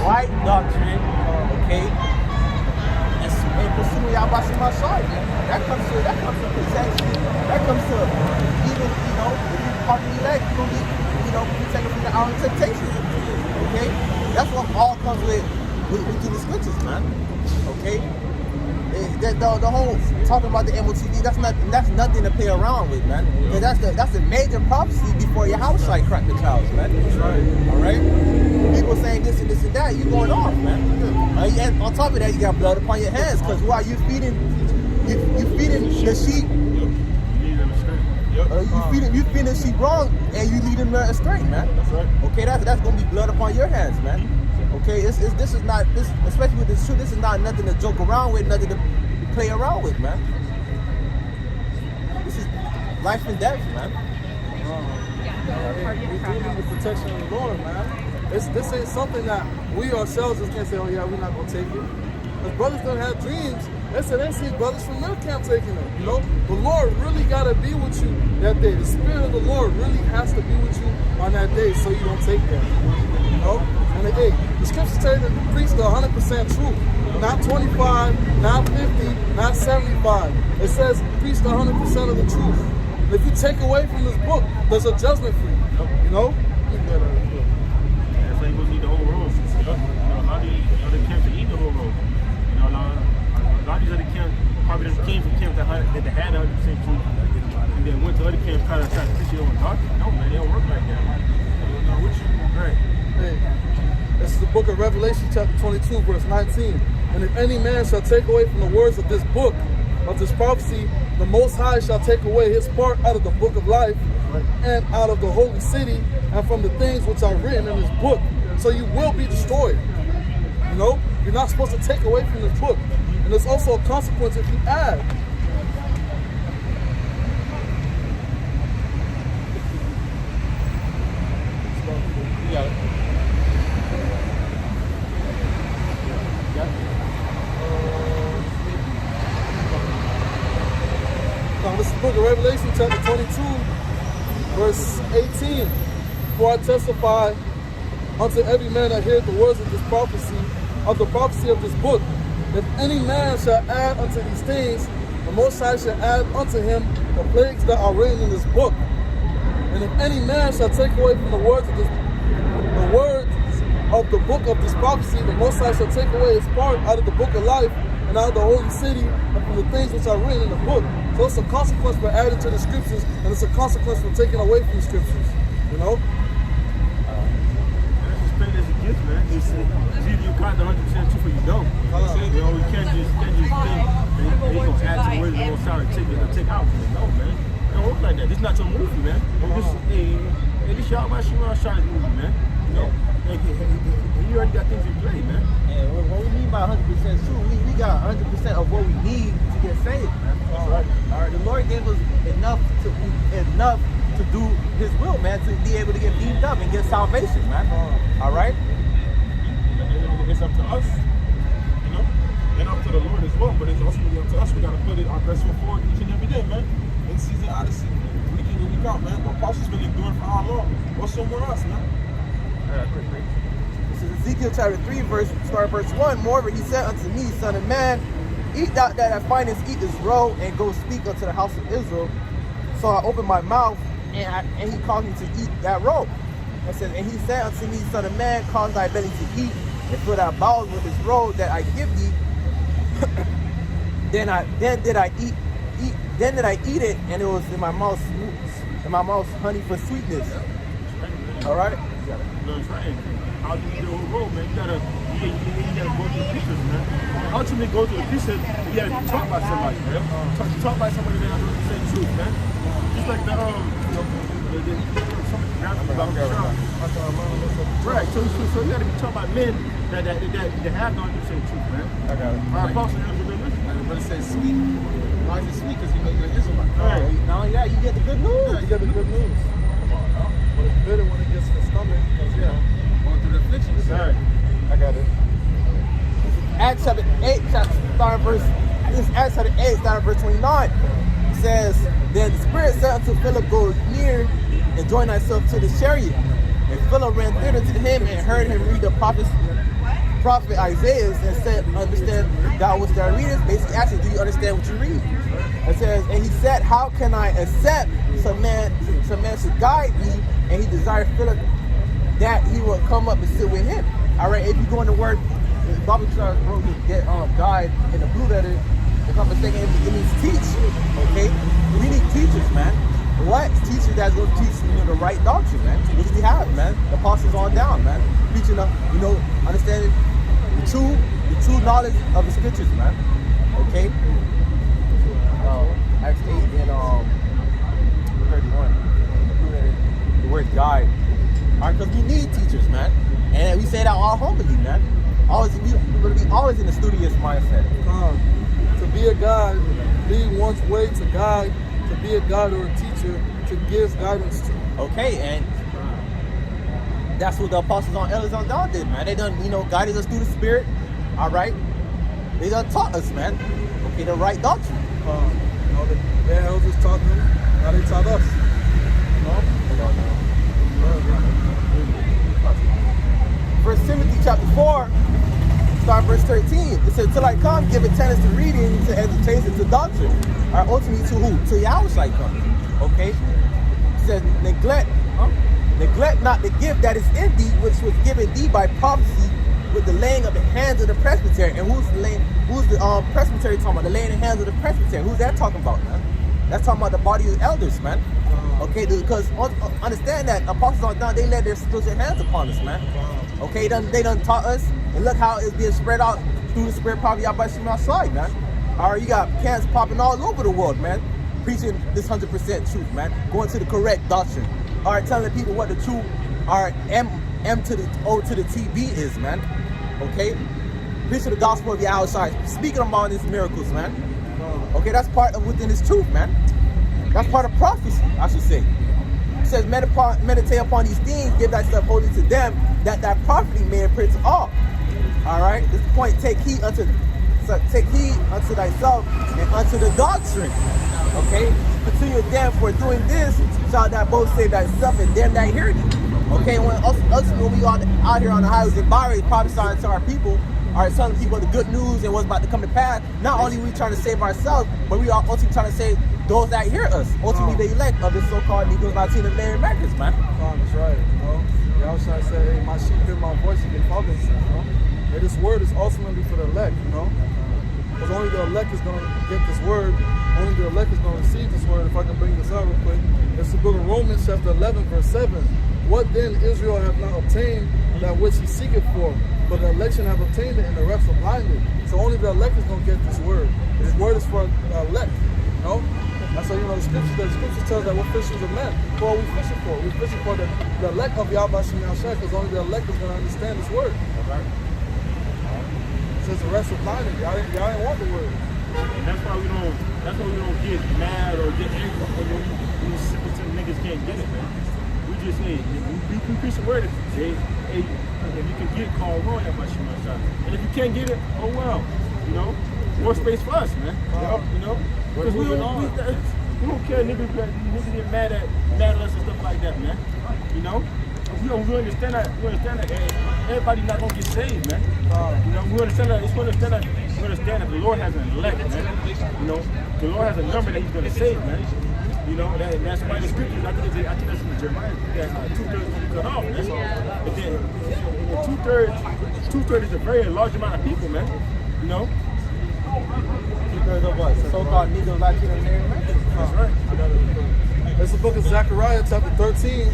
right doctrine, okay, and pursue Yahweh Shemashai, man. That comes to protection. That comes to even, if you part of the elect, you're gonna be, protected from the hour of temptation. Okay? That's what all comes with the scriptures, man. Okay? The whole talking about the MOTD, that's nothing to play around with, man. Because that's a major prophecy before your house shall crack the clouds, man. That's right. All right. People saying this and this and that, you going off, man. And on top of that, you got blood upon your hands. Because why you feeding the sheep? You feeding the sheep wrong, and you lead them astray, man. That's right. Okay, that's gonna be blood upon your hands, man. Okay, this is not, especially with this truth, this is not nothing to joke around with, nothing to play around with, man. This is life and death, man. We do need the protection of the Lord, man. This ain't something that we ourselves just can't say, oh yeah, we're not gonna take it. Because brothers don't have dreams. They said they see brothers from their camp taking them. You know, the Lord really gotta be with you that day. The Spirit of the Lord really has to be with you on that day, so you don't take them. You know. And the scriptures tell you to preach the 100% truth, not 25, not 50, not 75. It says preach the 100% of the truth. And if you take away from this book, there's a judgment for you. You know. That's why you gonna need the whole road. A lot of these other camps that eat the whole road. A lot of these other camps probably came from camps that had 100% truth, and then went to other camps trying to teach you on doctrine. No, man, they don't work like that. They don't know what you right. Hey, this is the book of Revelation, chapter 22, verse 19. And if any man shall take away from the words of this book, of this prophecy, the Most High shall take away his part out of the book of life, and out of the holy city, and from the things which are written in this book. So you will be destroyed. You know, you're not supposed to take away from this book. And there's also a consequence if you add. book of Revelation, chapter 22, verse 18. For I testify unto every man that heareth the words of this prophecy, of the prophecy of this book. If any man shall add unto these things, the Most High shall add unto him the plagues that are written in this book. And if any man shall take away from the words of the book of this prophecy, the Most High shall take away his part out of the book of life and out of the holy city and from the things which are written in the book. So it's a consequence for adding to the scriptures, and it's a consequence for taking away from the scriptures. You know? That's as plain as it gets, man. It's either you got the 100% truth or you don't. You know, you can't just think they gonna add to the words and gonna start take out. No, man. It don't work like that. This is not your movie, man. This y'all my Shimon Shah's movie, man. You know, you already got things in play, man. And what we mean by 100% true, we got 100% of what we need to get saved, man. All right. All right. The Lord gave us enough to do His will, man, to be able to get beamed up and get salvation, man. All right. It's up to us, you know, and up to the Lord as well. But it's ultimately up to us. We gotta put it our best foot forward each and every day, man. In season, out of season, week in and week out, man. The apostles been doing for how long? What's somewhere else, man? This is Ezekiel chapter 3, verse 1. Moreover, he said unto me, Son of man, eat that I findest, eat this roll, and go speak unto the house of Israel. So I opened my mouth, and he caused me to eat that roll. And he said unto me, Son of man, cause thy belly to eat, and fill thy bowels with this roll that I give thee. Then did I eat it, and it was in my mouth honey for sweetness. All right. No, it's right. How do you do the whole road, man? You gotta go through the pieces, man. Ultimately, go through the pieces. You gotta be taught by somebody, man. Taught by somebody that knows the same truth, man. Just like the right. So you gotta be taught by men that have known the same truth, man. I got it. Our apostle never been listening. And the brother says sweet. Why is it sweet? Because you know you're an Israelite. Right. Now, yeah, you get the good news. You get the good news. But it's bitter when it gets to the stomach. Going through the afflictions. Right. I got it. Acts chapter 8, starting verse 29. It says, Then the Spirit said unto Philip, Go near and join thyself to the chariot. And Philip ran thither to him and heard him read the prophet Isaiah and said, Understand thou what thou readest? Basically asking, do you understand what you read? It says, and he said, How can I accept some man should guide me? And he desired Philip that he would come up and sit with him. All right, if you go in the word, Bible Charles wrote to get guide in the blue letter, the conversation it means teach. Okay, we need teachers, man. What teachers that's going to teach the right doctrine, man? Which we have, man. The apostles on down, man. Preaching, understanding the true knowledge of the scriptures, man. Okay. Acts 8 and 31. The word guide. All right, because we need teachers, man. And we say that all humbly, man. We're going to be always in the studious mindset. To be a guide, lead one's way to guide, to be a guide or a teacher, to give guidance to. Okay, and that's what the apostles on elders on down did, man. They done, guided us through the Spirit. All right. They done taught us, man. Okay, the right doctrine. The elders taught them, now they taught us. First Timothy chapter 4, start verse 13. It says, Till I come, give attendance to reading, to education, to doctrine. Or ultimately to who? To Yahweh come. Okay? It says, neglect not the gift that is in thee, which was given thee by prophecy with the laying of the hands of the presbytery. And who's the presbytery talking about? The laying of the hands of the presbytery. Who's that talking about, man? That's talking about the body of the elders, man. Okay, because understand that apostles on down, they lay their spiritual hands upon us, man. Okay, they done taught us, and look how it's being spread out through the Spirit probably out by Shema side, man. All right, you got camps popping all over the world, man, preaching this 100% truth, man, going to the correct doctrine. All right, telling people what the true, all right, M to the O to the TB is, man. Okay, preaching the gospel of the outside, speaking about these miracles, man. Okay, that's part of within this truth, man. That's part of prophecy, I should say. It says, meditate upon these things, give thyself wholly to them, that thy property may appear to all. All right, this point, take heed unto thyself and unto the doctrine. Okay, continue death for doing this, shall that both save thyself and them that hear thee. Okay, when we are out here on the highways and byways prophesying to our people, telling people the good news and what's about to come to pass, not only are we trying to save ourselves, but we are ultimately trying to save those that hear us, ultimately the elect of the so-called Negroes, Latinos, and Native Americans, man. That's right, you know. Y'all trying to say, hey, my sheep hear my voice and they follow me, you know. And this word is ultimately for the elect, you know. Because only the elect is going to get this word. Only the elect is going to receive this word. If I can bring this out real quick. It's the book of Romans chapter 11, verse 7. What then Israel have not obtained that which he seeketh for, but the election have obtained it and the rest are blinded. So only the elect is going to get this word. This word is for the elect, you know. That's how you know the scripture tells that we're fishers of men. What are we fishing for? We're fishing for the elect of Yahweh Shem Yahshua, because only the elect is going to understand this word. Okay? It says the rest are blinded. Y'all didn't want the word. And that's why we don't get mad or get angry when these simpleton niggas can't get it, man. We just say, we preach the word. Hey, if you can get it, call wrong, that much you must have. And if you can't get it, oh well. You know, more space for us, man. You know, because we don't care. Niggas get mad at us and stuff like that, man. You know. We understand that. We understand that everybody not gonna get saved, man. You know, we understand that. We understand that the Lord has an elect, man. You know, the Lord has a number that He's gonna save, man. You know, that's why the scriptures. I think that's in Jeremiah. That 2/3 will be cut off. That's all. But then 2/3 is a very large amount of people, man. You know. 2/3 of what? So-called Negroes, Latinos, and Native Americans. That's right. It's the book of Zechariah, chapter 13.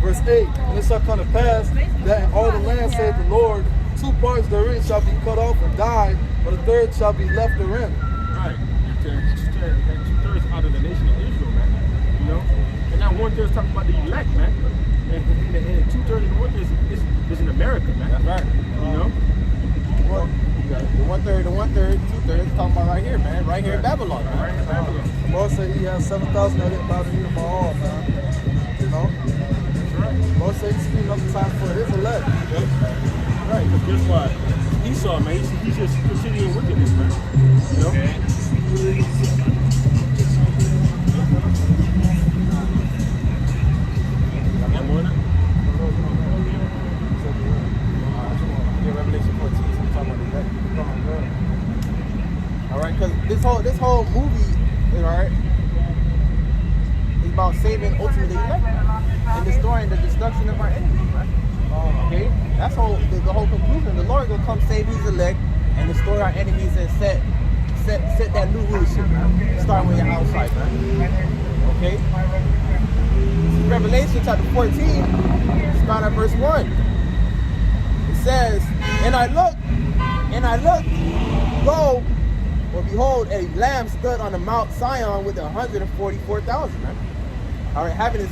Verse 8, and it shall come to pass that in all the land, saith the Lord, 2 parts therein shall be cut off and die, but a third shall be left therein. Right. 2/3 out of the nation of Israel, man. You know? And now 1/3 is talking about the elect, man. And 2/3 of the 1/3 is in America, man. That's right. You know? The 1/3, 2/3 is talking about right here, man. Right here in Babylon, man. Right in Babylon. The Lord said He has 7,000 that didn't bow to Him for all, man. You know? Lord said He's speeding up the time for His elect. Right, because guess what? Esau, man, he's just continuing wickedness, man. You know? Got more now? Yeah, Revelation 14, so we're talking about the elect. Alright, because this whole movie, alright, is about saving ultimately the elect and destroying the destruction of our enemies, right? Okay? That's the whole conclusion. The Lord will come save His elect and destroy our enemies and set that new rulership, man. Starting with your outside, man. Okay? This is Revelation chapter 14, start at verse 1. It says, And I looked, lo, or behold, a lamb stood on the Mount Sion with 144,000, man. All right, had his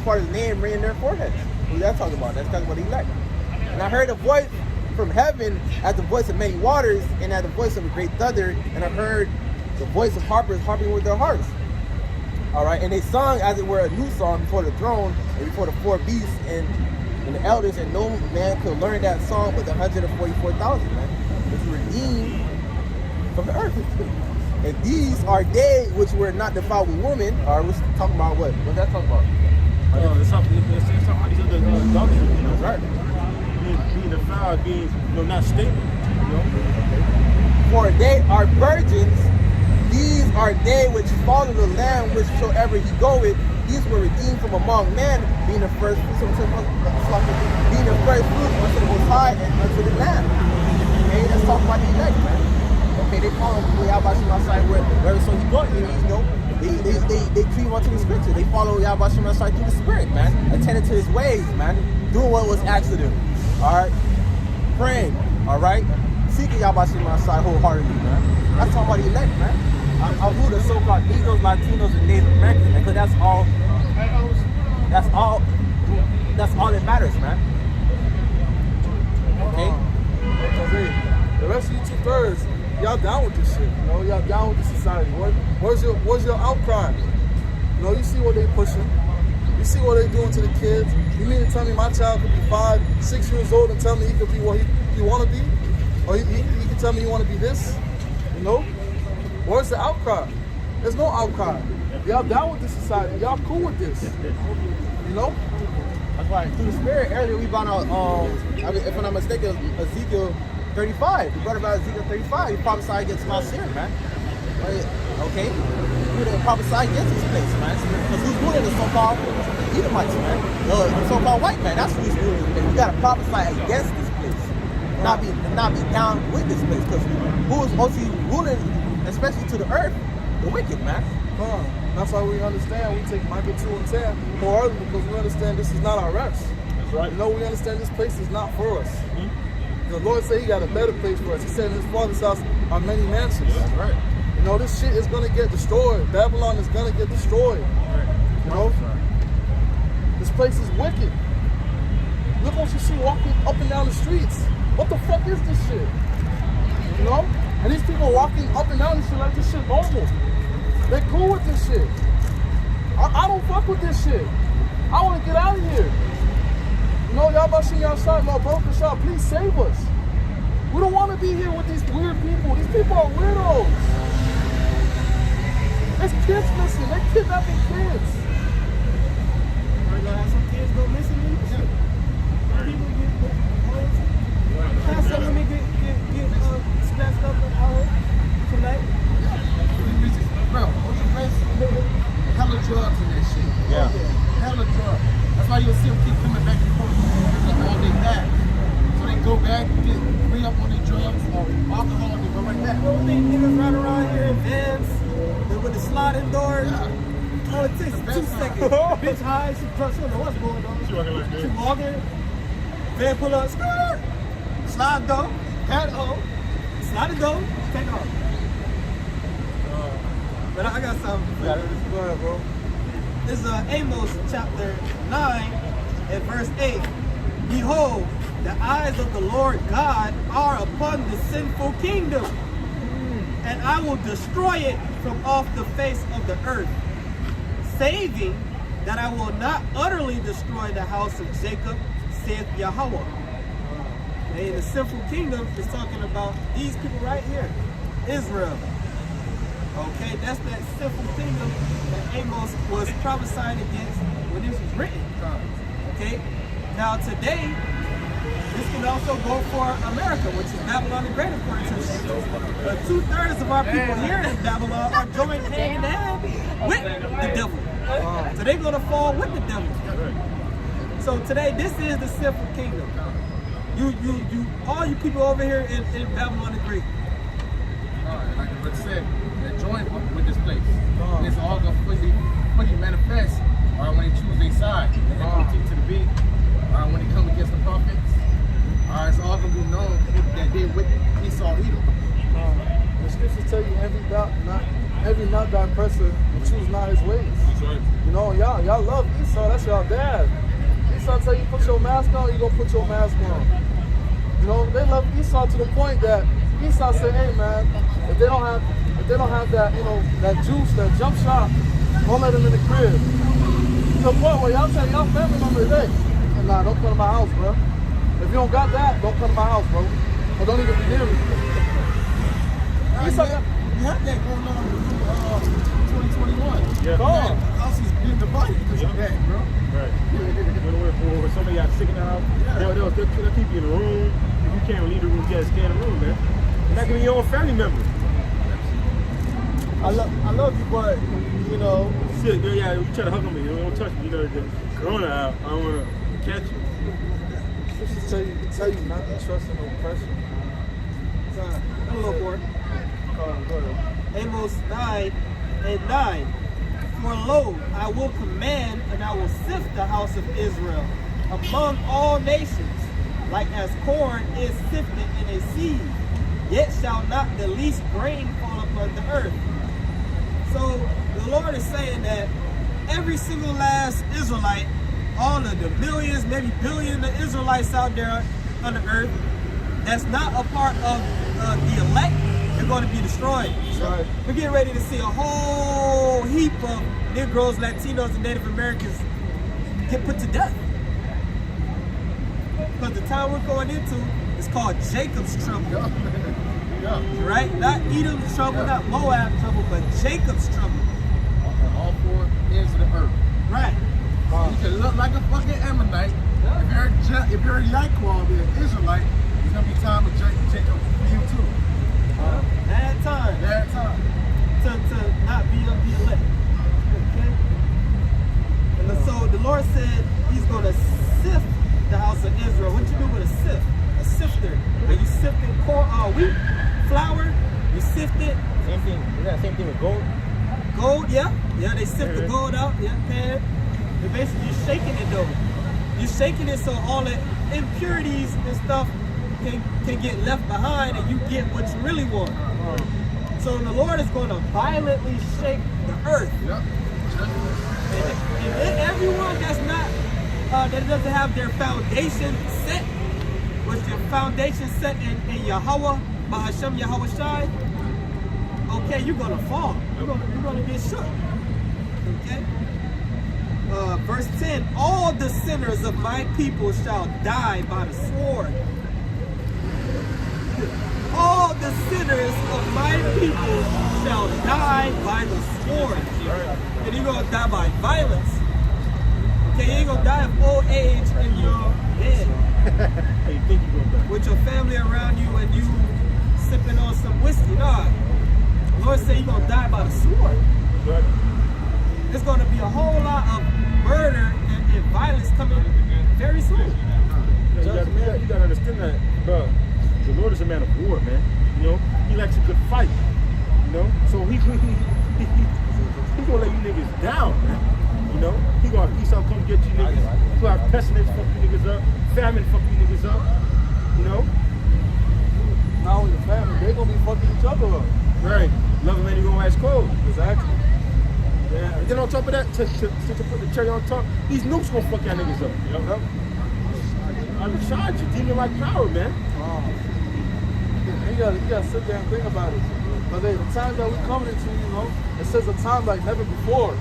part of his name written in their foreheads. Who's that talking about? That's talking about the elect. And I heard a voice from heaven as the voice of many waters and as the voice of a great thunder. And I heard the voice of harpers harping with their harps. All right, and they sung as it were a new song before the throne and before the 4 beasts and the elders. And no man could learn that song but the 144,000, man, which were redeemed from the earth. And these are they which were not defiled with women. Or we're talking about what? What's that talking about? It's talking about these other doctrines, you know? Right. Being defiled, being not stable, you know? For they are virgins. These are they which follow the Lamb whichsoever He goeth. These were redeemed from among men, being the first fruit unto the Most High and unto the Lamb. Okay, let's talk about the elect, man. Okay, they follow Yahweh Shem Yahshua wherever so He goes, you know. They cleave onto the scripture. They follow Yahweh Shem Yahshua through the Spirit, man. Attending to His ways, man. Doing what was asked of them. Alright? Praying, alright? Seeking Yahweh Shem Yahshua wholeheartedly, man. That's talking about the elect, man. I'm who the so-called Negroes, Latinos, and Native Americans, because that's all that matters, man. Okay? The rest of you 2/3, y'all down with this shit, you know? Y'all down with the society. Where's your outcry? You know, you see what they pushing. You see what they doing to the kids. You mean to tell me my child could be 5, 6 years old and tell me he could be what he want to be? Or he can tell me he want to be this? You know? Where's the outcry? There's no outcry. Y'all down with this society. Y'all cool with this. You know? That's why through the Spirit earlier we brought out, if I'm not mistaken, Ezekiel 35. We brought about Ezekiel 35. He prophesied against Mount Seir, man. Okay? We didn't prophesy against this place, man. Because who's ruling the so-called Edomites, man? The so-called white man. That's who's ruling this place. We gotta prophesy against this place. Not be down with this place. Because who is mostly ruling, especially to the earth? The wicked, man. That's why we understand. We take Micah 2 and 10 wholeheartedly because we understand this is not our rest. That's right. You know, we understand this place is not for us. The Lord said He got a better place for us. He said in His Father's house are many mansions. That's right. You know, this shit is gonna get destroyed. Babylon is gonna get destroyed. You know, this place is wicked. Look what you see walking up and down the streets. What the fuck is this shit? You know, and these people walking up and down this shit like this shit normal. They cool with this shit. I don't fuck with this shit. I want to get out of here. You know, y'all about to see y'all shot, y'all broken shot. Please save us. We don't want to be here with these weird people. These people are weirdos. There's kids missing. They're kidnapping kids. We're gonna have some kids go missing in this shit. People get some women get snatched up tonight. Bro, hella drugs in that shit. Yeah. Hella drugs. That's why you'll see them keep coming back and forth. Because all they back. So they go back, bring up on their drugs or alcohol, and they go right back. Don't think niggas run around here in vans with the sliding doors. All it takes is 2 seconds. Bitch high, she don't know what's going on. She walking like this. She walking, van pull up, skirt, slide door, hat on, slide the door, take off. But I got something. Go ahead, bro. This is Amos chapter 9 and verse 8. Behold, the eyes of the Lord God are upon the sinful kingdom, and I will destroy it from off the face of the earth, saving that I will not utterly destroy the house of Jacob, saith Yahweh. And the sinful kingdom is talking about these people right here, Israel. Okay, that's that sinful kingdom that Amos was prophesying against when this was written. Okay, now today, this can also go for America, which is Babylon the Great, according to Amos. But 2/3 of our people here in Babylon are joined hand in hand with the devil. So they're going to fall with the devil. So today, this is the sinful kingdom. All you people over here in Babylon the Great. Like the brother said, they're joined with this place. And it's all going to fully manifest when they choose their side. They're going to take to the beat. When they come against the prophets, it's all going to be known that they're with Esau Edom. The scriptures tell you every not thy oppressor and choose not his ways. That's right. You know, y'all love Esau, that's y'all dad. Esau tell you put your mask on, you gonna put your mask on. You know, they love Esau to the point that Esau said, hey man, if they don't have that, you know, that juice, that jump shot, don't let them in the crib. To the point where y'all tell y'all family members, hey, nah, don't come to my house, bro. If you don't got that, don't come to my house, bro. Or don't even be near me. Esau got You have that going on in 2021. Yeah. gone. House is being divided because of that, bro. Right. When somebody got sick in the house, they'll keep you in the room. If you can't leave the room, you gotta stay in the room, man. You're not giving your own family member. I love you, but you know. Sick, yeah, you try to hug on me, you don't touch me, you know, the corona out, I don't wanna catch you. Scriptures tell you not to trust in oppression. A little more. Amos 9 and 9. For lo, I will command and I will sift the house of Israel among all nations, like as corn is sifted in a sieve, yet shall not the least grain fall upon the earth. So the Lord is saying that every single last Israelite, all of the millions, maybe billions of Israelites out there on the earth, that's not a part of the elect, they're going to be destroyed. Right. We're getting ready to see a whole heap of Negroes, Latinos, and Native Americans get put to death. Because the time we're going into is called Jacob's trouble. Right? Not Edom's trouble, not Moab's trouble, but Jacob's trouble. All 4 ends of the earth. Right. You can look like a fucking Ammonite. If you're a Yaquan, you're an Israelite, it's gonna be time to Jacob for you too. Bad time. Bad time. To not be of the elect. Okay? And so the Lord said he's going to sift the house of Israel. What you do with a sift? A sifter. Are you sifting corn, wheat, flour? You sift it. Same thing. Isn't that the same thing with gold? Gold, yeah. Yeah, they sift the gold out. Yeah, pan. And basically you're shaking it though. You're shaking it so all the impurities and stuff can get left behind and you get what you really want. So the Lord is going to violently shake the earth. Yep. And everyone that's not, that doesn't have their foundation set, with your foundation set in Yahweh, Bahashem Yahweh Shai, okay, you're going to fall. You're going to get shook. Okay? Verse 10, all the sinners of my people shall die by the sword. All the sinners of my people shall die by the sword. And you're going to die by violence. Okay, you ain't going to die of old age in your bed. How you think you're gonna die? With your family around you and you sipping on some whiskey. No. The Lord said you're going to die by the sword. There's going to be a whole lot of murder and violence coming very soon. You gotta understand that, bro. The Lord is a man of war, man. You know, he likes a good fight. You know, so he gonna let you niggas down, man. You know, he gonna have peace out, come get you niggas. He gonna have pestilence, fuck you niggas up. Famine, fuck you niggas up. You know. Not only the family, they gonna be fucking each other up. Right. Love a man, you gonna ask cold. Exactly. Yeah. And then on top of that, to put the cherry on top, these nukes gonna fuck y'all niggas up. Yep. I'm charged you, demon-like power, man. You gotta sit there and think about it. But the times that we're coming into, you know, it says a time like never before.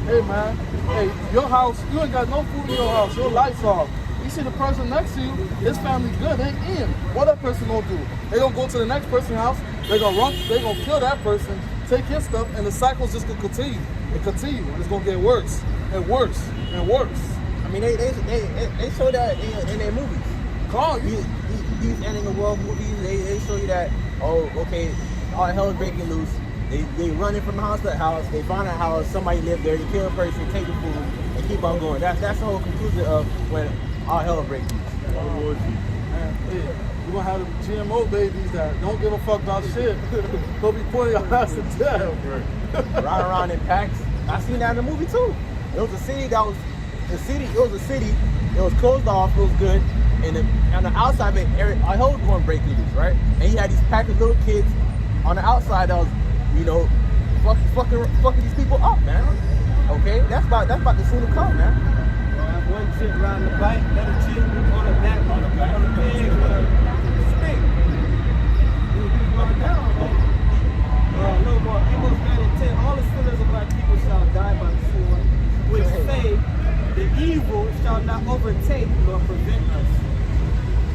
Hey man, hey, your house, you ain't got no food in your house, your lights off. You see the person next to you, his family good, they in. What that person gonna do? They gonna go to the next person's house, they gonna kill that person, take his stuff, and the cycle's just gonna continue. It continue. It's gonna get worse and worse and worse. I mean, they show that in their movies. Call you. These ending the world movies, they show you that, oh, okay, all hell is breaking loose. They running from house to house. They find a house, somebody lived there, they kill a person, take the food, and keep on going. That's the whole conclusion of when all hell breaks loose. Man, hey, you're gonna have the GMO babies that don't give a fuck about shit. They'll be putting your ass to death. Ride around in packs. I seen that in the movie too. It was a city it was closed off, it was good. And on the outside, I hope was going to break loose, right? And he had these pack of little kids on the outside that was, you know, fucking these people up, man. Okay, that's about to soon to come, man. One chick riding the bike, another chick on the back, on the pig with a stick. He was going down, man. A little more. Amos 9:10. All the sinners of my people shall die by the sword, which say the evil shall not overtake nor prevent us.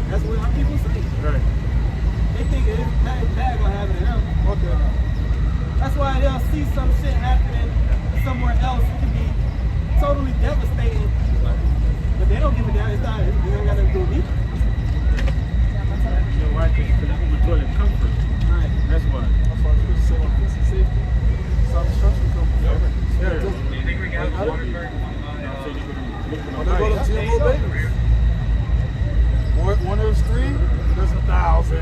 That's what our people say. Right. They think it's bad gonna happen to them. Okay. That's why they'll see some shit happening somewhere else. It can be totally devastating. But they don't give a damn. It's not. They don't got nothing to do with me. You know why? Because people enjoy the comfort. Right. That's why. That's why I'm say on peace and safety. Some destruction comes. Yeah. Do you think we got Waterbury? When they go to GMO babies. One there's 3, there's 1,000.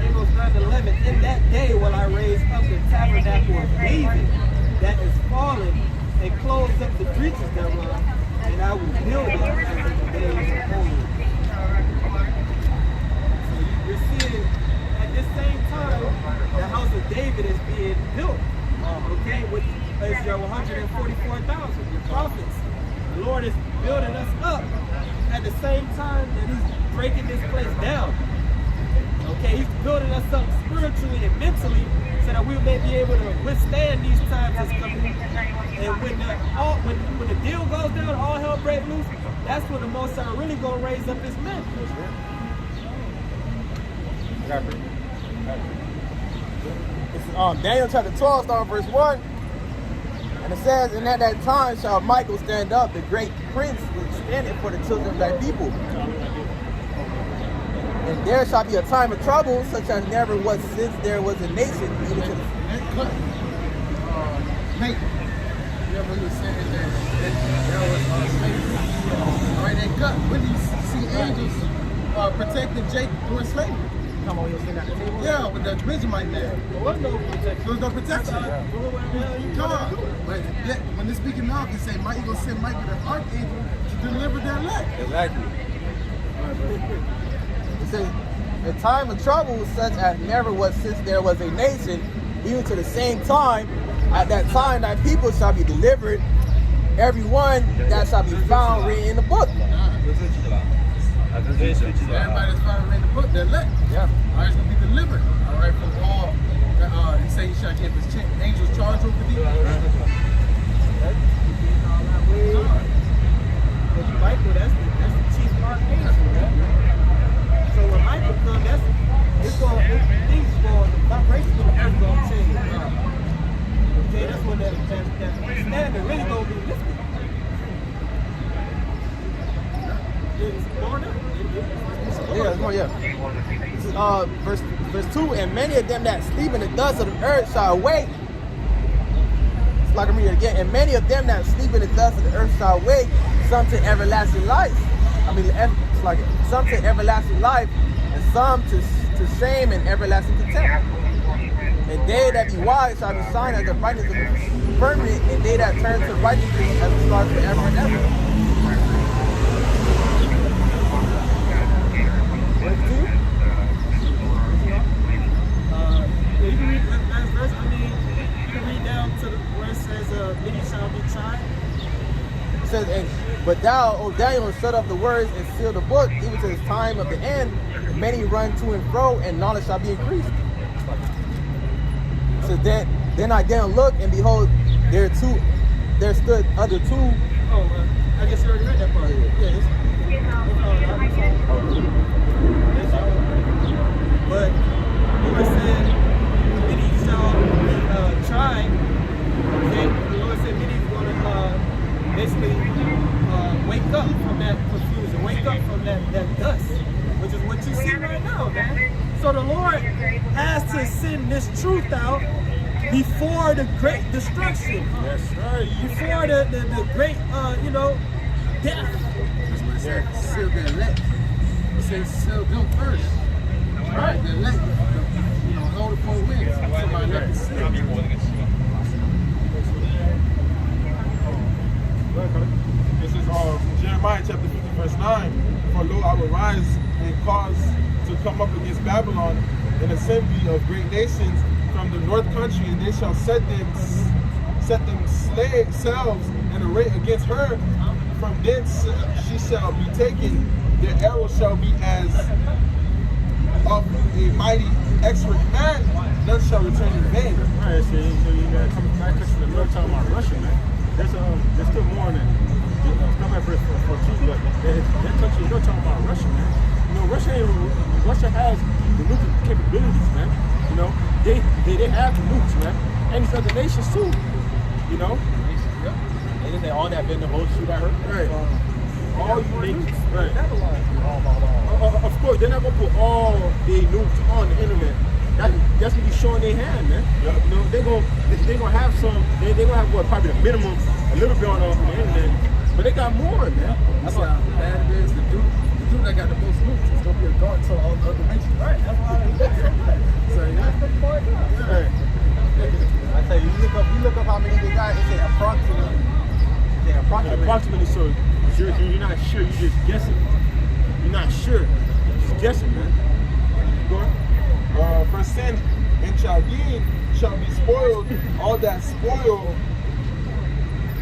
Amos 9:11. In that day will I raise up the tabernacle of David that is fallen, and close up the breaches thereof, and I will build it as in the days of old. So you're seeing at this same time the house of David is being built. Okay, which is your 144,000, your prophets. The Lord is building us up at the same time that He's breaking this place down. Okay, he's building us up spiritually and mentally so that we may be able to withstand these times that's coming. And when the deal goes down, all hell breaks loose, that's when the Most High really gonna raise up his men. It's Daniel chapter 12, starting verse 1. And it says, and at that time shall Michael stand up, the great prince, which standeth for the children of thy people. And there shall be a time of trouble, such as never was since there was a nation. Even to Nate, remember he was saying that there was slavery. All right, that gut. When do you see angels protecting Jake during slavery? come on, you'll sit at the table. Yeah, with the Benjamite man. There was no protection. There was no protection. Come on. But when they're speaking now, they say, Mike, you're going to send Michael the archangel to deliver their elect. Exactly. It says, a time of trouble such as never was since there was a nation, even to the same time, at that time thy people shall be delivered, every one that shall be found written in the book. Everybody that's found written in the book, they're elect. Yeah. All right, it's going to be delivered. All right, from all, he said he shall give his angels charge over thee. Michael, that's the chief archangel. So when Michael comes, the vibration of the earth gonna change. Okay, that's when that standard really gonna be lifted. This is verse 2, and many of them that sleep in the dust of the earth shall awake. It's like I'm reading it again. And many of them that sleep in the dust of the earth shall awake, some to everlasting life. It's like some to everlasting life, and some to shame and everlasting contempt. And they that be wise shall be signed as the brightness of the firmament, and they that turn to righteousness as the stars forever and ever. Verse 2. You can read that last verse. You can read down to where it says, many shall be tried. It says, but thou, O Daniel, shut up the words and seal the book, even to the time of the end. Many run to and fro, and knowledge shall be increased. So then I Daniel looked, and behold, there stood other two. Oh, I guess you already read that part. Yeah. But the Lord said, many shall be tried. Okay? The Lord said many are going to basically wake up from that confusion, wake up from that dust, which is what you see right now, man. So the Lord has to send this truth out before the great destruction. That's right. Before the great, death. That's what it said. Seal the elect. It says seal them first. Right. The elect, hold the four winds. Somebody let it seal. This is Jeremiah chapter 50, verse 9. For lo, I will rise and cause to come up against Babylon an assembly of great nations from the north country, and they shall set them slaves in array against her. From thence she shall be taken. Their arrow shall be as of a mighty expert man. None shall return in vain. Right, so you got to come back to the middle talking about Russia, man. There's still more than come back for 14, but that country is not talking about Russia, man. Russia has the nuclear capabilities, man. They have the nukes, man, and these other nations too. They just say all that been the whole shoot at her. Right. All you nations, right. Of course, they're not gonna put all their nukes on the internet. That's gonna be showing their hand, man. Yep. They're gonna have some. They're gonna have probably the minimum, a little bit on the internet, but they got more, man. That's why bad it is. The dude that got the most nukes is gonna be a guard to all the other nations. Right. That's why. So that's the point. Right. I tell you, you look up how many they got. It's approximately. Approximately, so you're not sure. You're just guessing. You're not sure. You're just guessing, man. Go on. Verse 10, and Chaldean shall be spoiled, all that spoil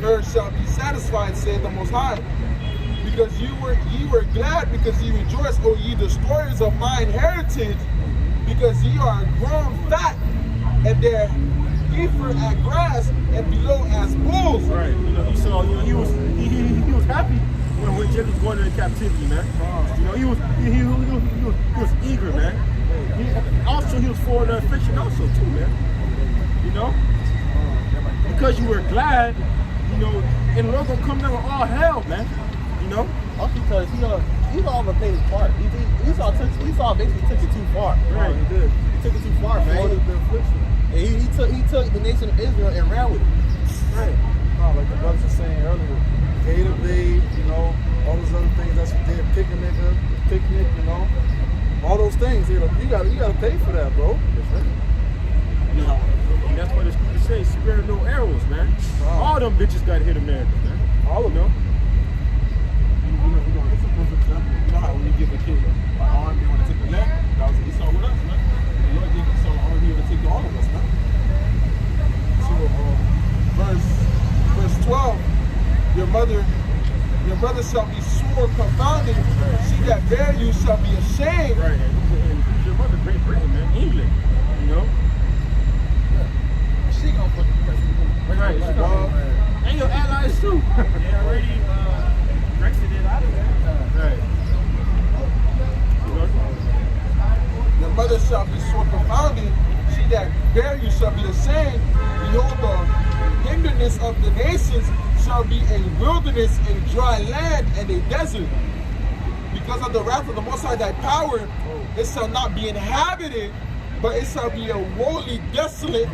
her shall be satisfied, saith the Most High. Because ye were glad, because ye rejoiced, O ye destroyers of mine heritage. because ye are grown fat, and they're heifer at grass, and below as bulls. Right. You know, Esau, you know, he was happy when Jacob was going into captivity, man. You know, he was eager, man. He was for the affliction also too, man. You know? Because you were glad, you know, and the Lord gonna come down with all hell, man. You know? Also because Esau overpaid his part. Esau basically took it too far. Right, he did. He took it too far, man. And he took the nation of Israel and ran with it. Right. No, like the brothers were saying earlier, Gator Day, you know, all those other things that's what they're picnic, you know, all those things. You know, you gotta pay for that, bro. That's right. You know, and that's why the scripture says, spare no arrows, man. All them bitches gotta hit America, man. All of them. You know, it's a perfect example. You know how when you give a kid an arm, they want to take the leg? That was Esau with us, man. The Lord gave Esau an arm, he want to take all of us, man. So, verse 12, your mother shall be sore confounded. She that bare you shall be ashamed. Right. And your mother, Great Britain, man. England. You know? She gonna put the president. Right. And your allies too. They already Brexited out of there. Right. You know? Your mother shall be sore confounded. She that bare you shall be ashamed. Behold, the hinderness of the nations shall be a wilderness, a dry land, and a desert. Because of the wrath of the Most High, thy power, it shall not be inhabited, but it shall be a woefully desolate.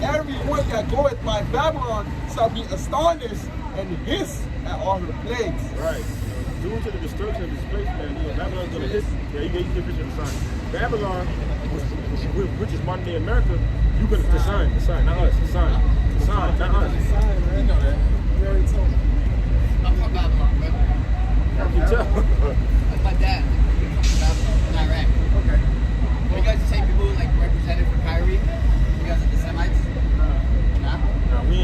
Every one that goeth by Babylon shall be astonished and hiss at all her plagues. Right. Due to the destruction of this place, man, you know, Babylon's gonna hit. Yeah, you get a picture of the sign. Babylon, which is modern day America, you gonna the sign, not us, the sign, not us. You know that. You already told me. I'm from Babylon, brother. I can tell. That's my dad. He's from Babylon, in Iraq. Okay. Are you guys the same people who like represented for Kyrie? You guys are the Semites? Nah? Nah, we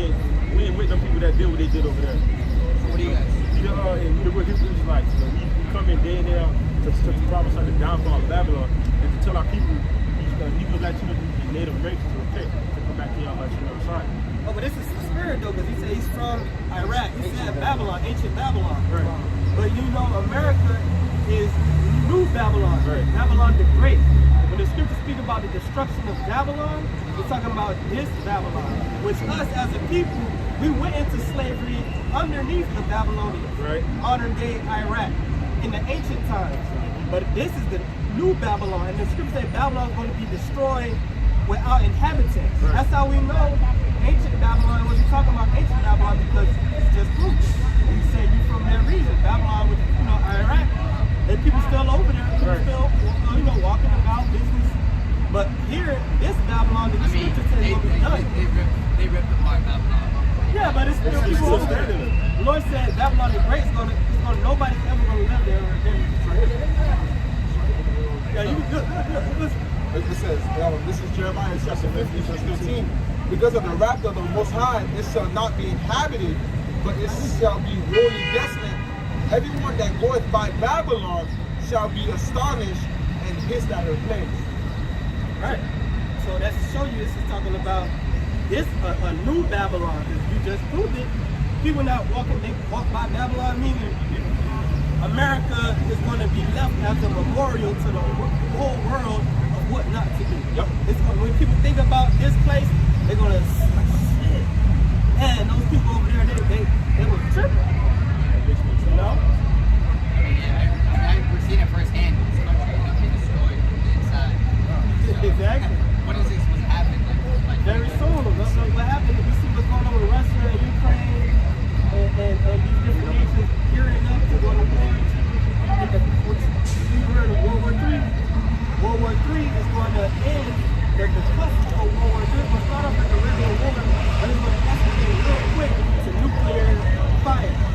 ain't with them people that did what they did over there. So what are you guys? You know, and we're Israelites. You know, we come in day and day out to prophesy the downfall of Babylon and to tell our people, people like you, the Native Americans, to repent, to come back to Yahweh, you know, side. Oh, but this is the spirit though, because he said he's from Iraq. He said Babylon, ancient Babylon. Right. But you know, America is New Babylon, Right. Babylon the Great. When the scriptures speak about the destruction of Babylon, we're talking about this Babylon, which us as a people, we went into slavery underneath the Babylonians, Right. modern day Iraq, in the ancient times. But this is the new Babylon, and the scriptures say Babylon is going to be destroyed without inhabitants. Right. That's how we know ancient Babylon. When you talking about ancient Babylon, because it's just proof. You say you from that region, Babylon, with Iraq, and people still over there, people Right. still walking about business. But here, this Babylon, the I mean, scripture says will be done. they ripped apart Babylon. Yeah, but it's still It's people still over there. standing. The Lord said Babylon the Great is gonna nobody's ever gonna live there again. Yeah, you good. Listen. It says, this is Jeremiah chapter 50, verse 15. Because of the wrath of the Most High, it shall not be inhabited, but it shall be wholly desolate. Everyone that goeth by Babylon shall be astonished and hissed at her plagues. Right. So that's to show you this is talking about this a new Babylon. You just proved it. People not walking, they walk by Babylon, meaning America is going to be left as a memorial to the whole world of what not to do. Yep. It's, when people think about this place, they're going to shit. And those people over there, they were tripping. You know? I mean, yeah, we've seen it firsthand. This country has been destroyed from the inside. So, Exactly. when is this supposed to happen? Like Very soon. What happened? We see what's going on with Russia and Ukraine and these different nations gearing up to go to war. We heard of World War III. World War III is going to end the cusp of World War III. It's going to start off like a regular war, but it's going to escalate real quick to nuclear fire.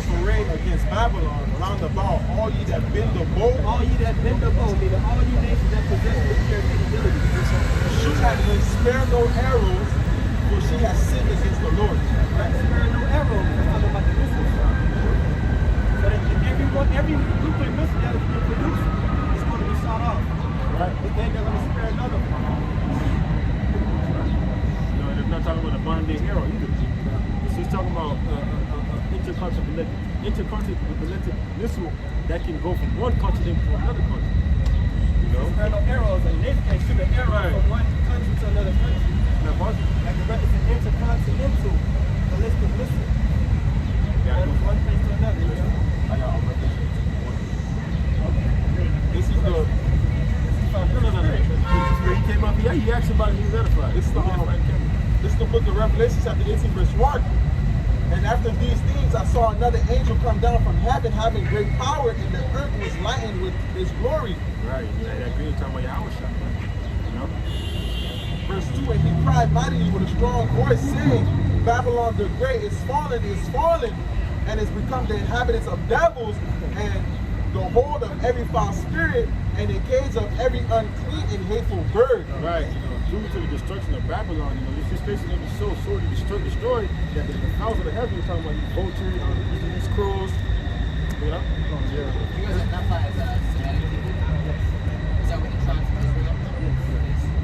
operate against Babylon, round about all ye that bend the bow, All ye that bend the bow, meaning all you nations that possess military capability. shoot at her, spare no arrows, for she has sinned against the Lord. Right? Spare no arrow. We're talking about the missiles. So that every nuclear missile that is being produced is going to be shot off. Right. And then they're going to spare another one. No, and it's not talking about a modern day hero either. It's just talking about intercontinental missile that can go from one continent to another continent. You know? Spare no arrows, and they can shoot an arrow from one country to another country. Now, possible. Like it's an intercontinental ballistic missile. Yeah, From one place to another, you know? This is the No. When he came up here, he asked about it, he was edified. This is the book of Revelation, chapter 18, verse 1. And after these things, I saw another angel come down from heaven, having great power, and the earth was lightened with his glory. Right. That green talking about Yahweh shot, you know? Verse 2, and he cried mightily with a strong voice, saying, Babylon the Great is fallen, and is become the inhabitants of devils, and the hold of every foul spirit, and the cage of every unclean and hateful bird. Right. You know, due to the destruction of Babylon, you know, this basically going to be so sorely destroyed that the powers of the heavens, talking about these vultures, these crows, you know? You guys identify as Semitic people? Is that what the tribes of Israel?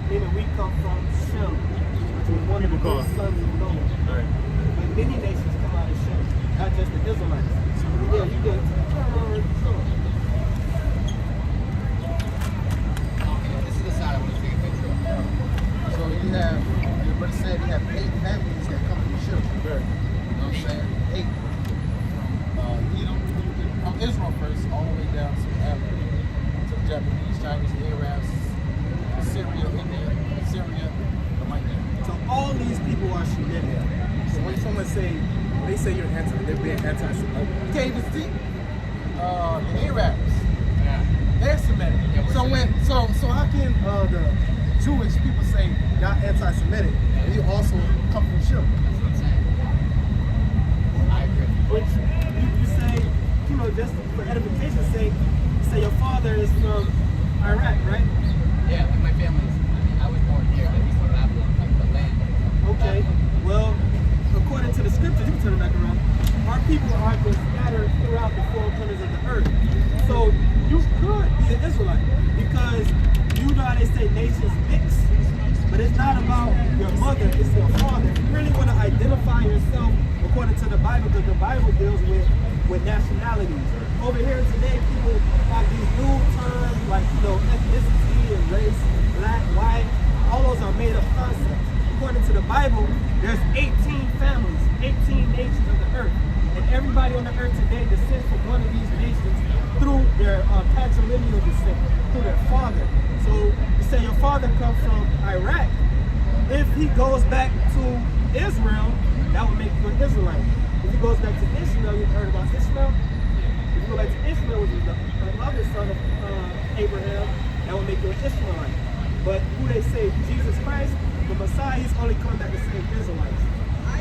Meaning we come from Shem, which is one of the People first sons of Noah. Right. But many nations come out of Shem, not just the Israelites. Yeah, you get Okay, this is the side I want to take a picture of. So you have, what it said, you have 8 families that come from Shem. Right. You know what I'm saying? 8. Edom, from Israel first, all the way down to Africa, to the Japanese, Chinese, the Arabs, Syria, India, Syria, like that. so all these people are Shemitic. So when someone they say you're they're being anti-Semitic. You can't even see the Arabs. Yeah. They're Semitic. So how can the Jewish people say y'all anti-Semitic and you also come from Shem? That's what I'm saying. I agree. Which you say, you know, just for edification's sake, you say your father is from Iraq, right? Yeah, like my family's. I was born here, but he's from Babylon, like the land. Okay. Well, according to the scriptures, you can turn it back around. Our people are been scattered throughout the 4 corners of the earth. So you could be an Israelite because you know how they say nations mix. But it's not about your mother, it's your father. If you really want to identify yourself according to the Bible, because the Bible deals with nationalities. Over here today, people have these new terms like, you know, ethnicity and race, black, white. All those are made up concepts. According to the Bible, there's 18 families, 18 nations of the earth. And everybody on the earth today descends from one of these nations through their patrilineal descent, through their father. So you say your father comes from Iraq. If he goes back to Israel, that would make you an Israelite. If he goes back to Ishmael, you've heard about Ishmael? If you go back to Ishmael, which is the other son of Abraham, that would make you an Ishmaelite. But who they say, Jesus Christ, the Messiah, he's only coming back to save Israelites.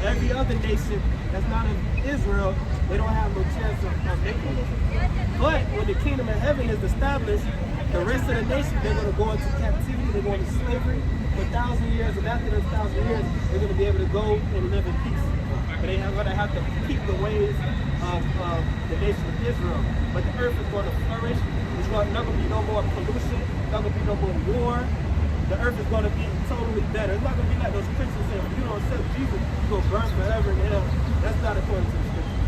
Every other nation that's not in Israel, they don't have no chance of making it. But when the kingdom of heaven is established, the rest of the nation, they're going to go into captivity, they're going into slavery for 1,000 years, and after those 1,000 years, they're going to be able to go and live in peace. But they're going to have to keep the ways of the nation of Israel. But the earth is going to flourish. There's not going to be no more pollution. There's not going to be no more war. The earth is going to be totally better. It's not going to be like those Christians say, if you don't accept Jesus, you're going to burn forever in hell. That's not according to the scripture.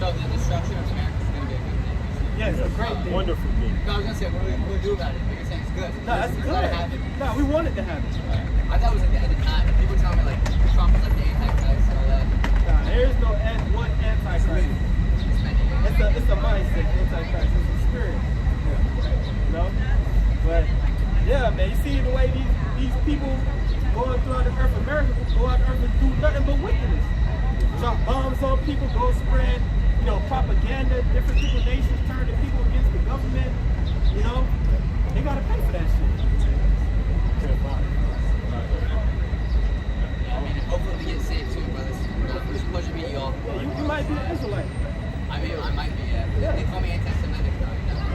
So the destruction of America is going to be a good thing. Yeah, it's a great thing. Wonderful thing. No, I was going to say, what are we going to do about it? But you're saying it's good. No, that's It's good. gotta happen. No, we wanted to have it. I thought it was at the end of time. People were telling me like Trump is like the Antichrist and all that. Nah, there is no one antichrist. It's many. It's a mindset, antichrist. It's a spirit. You know? But yeah, man, you see the way these people going throughout the earth, America go out the earth and do nothing but wickedness. Drop bombs on people, go spread, you know, propaganda, different people, nations turning people against the government. You know? They gotta pay for that shit. I mean, hopefully we get saved too, brothers. It's a pleasure meeting you all. Yeah, you might be an Israelite. I mean, I might be, yeah. They call me anti-Semitic though, you know.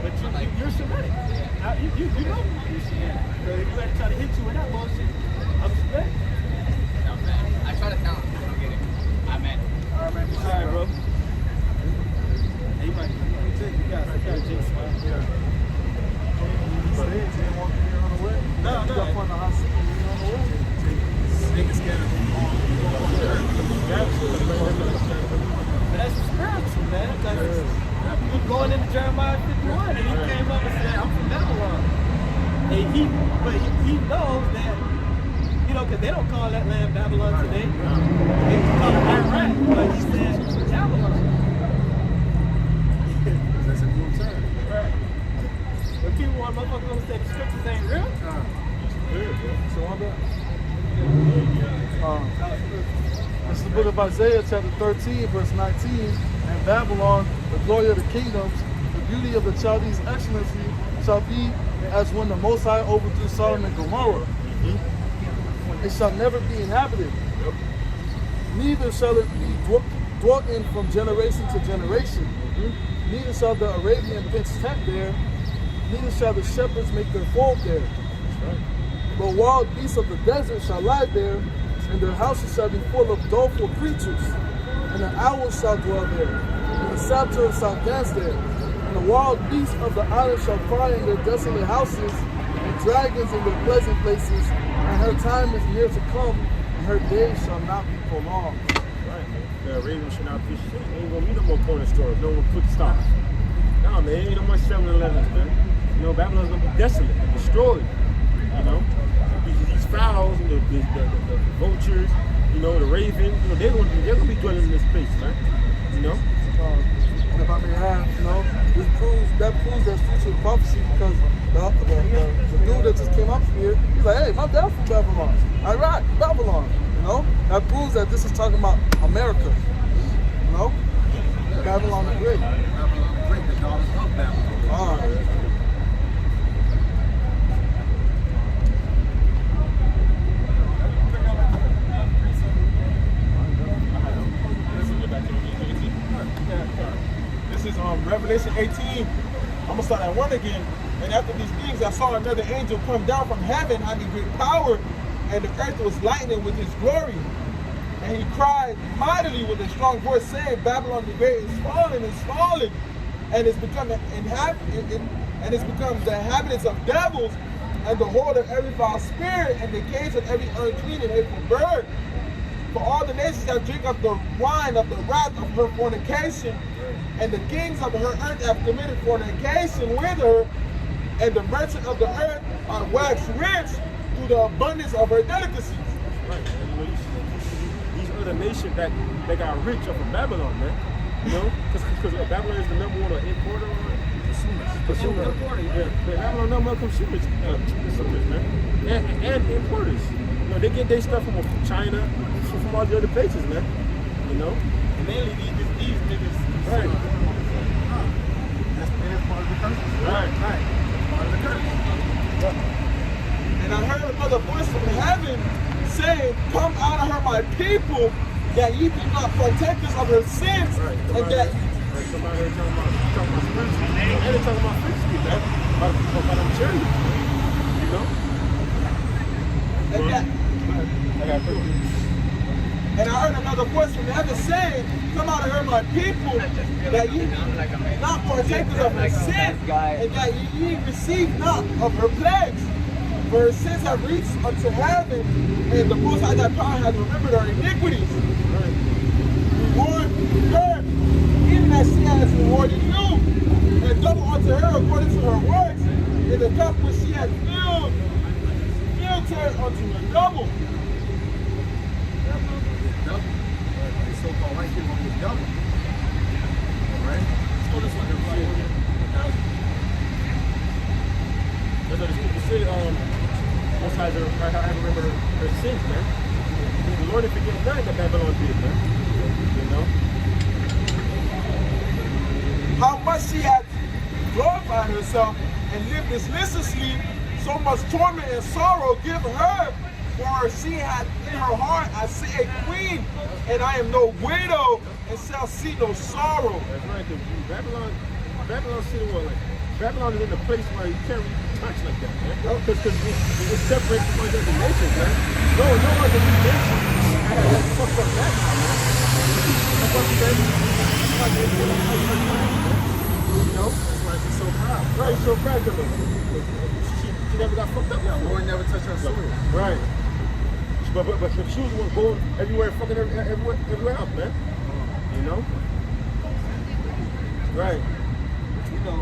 But you're Semitic. You know you're Semitic. So if you better try to hit you with that bullshit, I'm respect. No, man. I try to tell them. I don't get it. I meant. All right, man. All right, bro. Hey, you might take you guys. I got a jinx, man. Yeah. No. But that's spiritual, man. Like, we going into Jeremiah 51, and he came up and said, I'm from Babylon. And he knows that, you know, because they don't call that land Babylon today. They call it Iraq, but he said Babylon. That's a new term. Right. But people want motherfuckers gonna say the scriptures ain't real. So on that. This is the book of Isaiah, chapter 13, verse 19. And Babylon, the glory of the kingdoms, the beauty of the Chaldees' excellency, shall be as when the Most High overthrew Sodom and Gomorrah. It shall never be inhabited. Neither shall it be dwelt in from generation to generation. Neither shall the Arabian pitch tent there. Neither shall the shepherds make their fold there. But wild beasts of the desert shall lie there, and their houses shall be full of doleful creatures. And the owls shall dwell there, and the saptors shall dance there. And the wild beasts of the island shall cry in their desolate houses, and dragons in their pleasant places. And her time is near to come, and her days shall not be prolonged. Right, man. The Arabians should not fish shit. Ain't gonna be no more corner stores. No one put stops. Nah, man, ain't no more 7-Elevens, man. You know, Babylon's gonna be desolate, destroyed. You know, these fowls, the vultures, you know, the ravens, you know, they're gonna be dwelling in this place, man. You know. And if I may add, you know, that proves that future prophecy because the dude that just came up here, he's like, hey, my dad from Babylon, Iraq, Babylon, you know. That proves that this is talking about America, you know. Babylon the Great. Babylon the Great, the daughters of Babylon. All right. This is Revelation 18. I'm gonna start at 1 again. And after these things, I saw another angel come down from heaven, having great power, and the earth was lightening with his glory. And he cried mightily with a strong voice, saying, Babylon the Great is fallen, and it's become the inhabitants of devils, and the hold of every foul spirit, and the cage of every unclean and hateful bird. For all the nations have drink of the wine of the wrath of her fornication, and the kings of her earth have committed fornication with her, and the merchants of the earth are waxed rich through the abundance of her delicacies. Right, man. You know, these other nations that got rich off of Babylon, man. You know, because Babylon is the number one importer or consumer. Yeah, but Babylon number one consumers, man, and importers. You know, they get their stuff from China, from all the other places, man. You know, And mainly these niggas. right. That's part of the curse. Right. Part of the curse. And I heard another voice from heaven saying, Come out of her, my people, that ye be not partakers of her sins, Right. and that Somebody here talking about fruits, and they're talking about fruit street, man. About them cherries, you know. And I heard another voice from heaven saying, Come out of her, my people, that ye be not partakers of her sins, and that ye receive not of her plagues. For her sins have reached unto heaven, and the Most High thy power has remembered her iniquities. Reward her, even as she has rewarded you, and double unto her according to her works, in the cup which she had filled her unto a double. Double. They so-called white people get double. Right? So this one, that's what the scripture say. Most High have remember her sins, man. The Lord didn't forget nothing that Babylon did, man. You know. How much she had glorified herself and lived this listlessly, so much torment and sorrow give her For she hath in her heart, I see a queen, and I am no widow, and shall see no sorrow. That's right, because Babylon City was like, Babylon is in a place where you can't really touch like that, man. Because it's separate from other nations, man. No other nation has that fucked up that now, man. That's what I'm saying. You know? That's why she's so proud. Right, she's so proud of her. She never got fucked up. Yeah, Lord never touched her soul. Right. But she was the one going everywhere, fucking everywhere else, man. You know? Right. You know,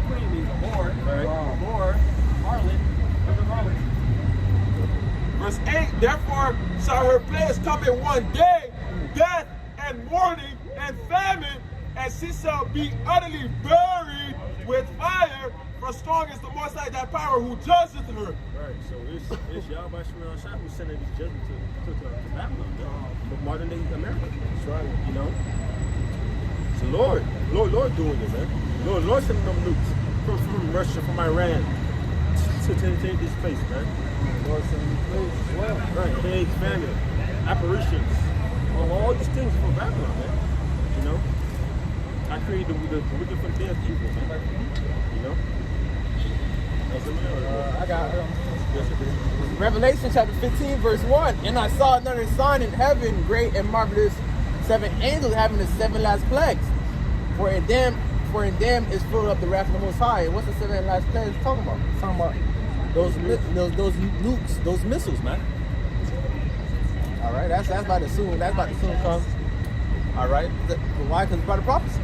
queen means a whore. Right. Whore, harlot, what's a harlot? Verse 8, therefore shall her plagues come in one day, death and mourning and famine, and she shall be utterly buried with fire, for strong is the Most High thy power who judgeth her. Right, so it's Yahweh Shemel Shah who's sending these judgments to Babylon, but modern day America. That's right, you know. It's the Lord doing it, man. Lord sending them nukes from Russia, from Iran to take this place, man. Lord sending these plagues as well. Right, plagues, famine, apparitions, all these things for Babylon, man. You know, I created the wicked from death evil, man. You know. I got Revelation chapter 15, verse 1. And I saw another sign in heaven, great and marvelous, 7 angels having the 7 last plagues. For in them is filled up the wrath of the Most High. And what's the 7 last plagues talking about? It's talking about those nukes, those missiles, man. All right, that's about to soon come. All right, why? Because it's by the prophecy.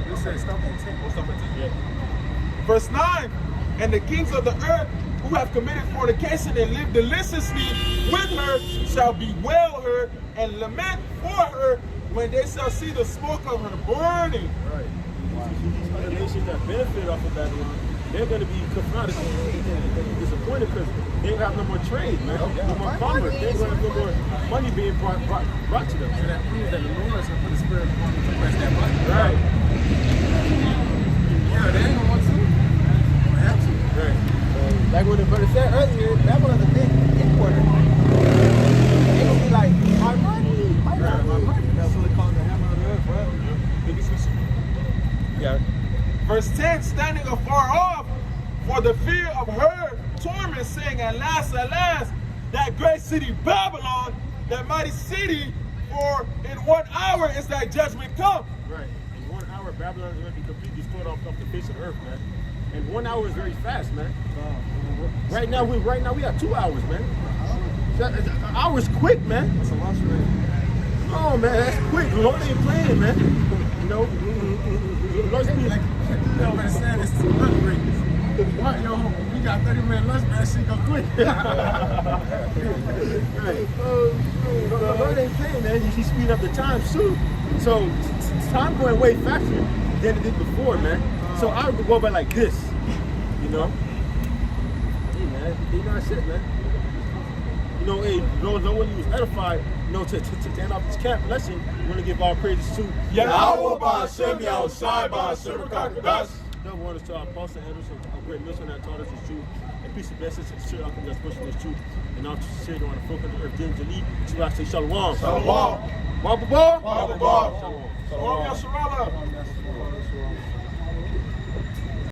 This says stop at 10. What's up at 10? Yeah. Verse 9, and the kings of the earth who have committed fornication and lived deliciously with her shall bewail her and lament for her when they shall see the smoke of her burning. Right. These other nations that benefit off of Babylon, they're going to be confronted and disappointed because they don't have no more trade, man. No more commerce. They don't have no more money being brought to them. So that means that the Lord shall put a spirit upon them to press that money. Right. Yeah, they ain't gonna want to. They have to. Right. Like what the brother said earlier, Babylon's a big importer. They gonna be like, my money. That's what they call the hammer of the earth, right? Yeah. Verse 10, standing afar off for the fear of her torment, saying, alas, that great city Babylon, that mighty city, for in 1 hour is thy judgment come. Right. In 1 hour, Babylon is going to be completely destroyed off the face of the earth, man. And 1 hour is very fast, man. Right now we have 2 hours, man. An hour is quick, man. That's a lunch rate. Oh man, that's quick. Lord ain't playing, man. You know, Lord's being Like, you know what I'm saying? It's 200 rings. What, yo, we got 30-minute lunch, man. That shit go quick. right. Lord ain't playing, man. He speed up the time too. So time going way faster than it did before, man. So I would go by like this, you know. Hey man, you know that shit, man. You know, hey, no one was edified, you know, to end off this camp lesson. We're gonna give all praises to Yahweh Ba'Shem Yahushai Ba'Shem Rakakadash. Double honors to our apostle Anderson, a great mission that taught us the truth. And peace and blessings to the church outcome that's pushing this truth. And all to share on the folk of the earth, Jim Jalid, to I say Shalom. Shalom. Wabba Bar. Shalom. Shalom. Shalom.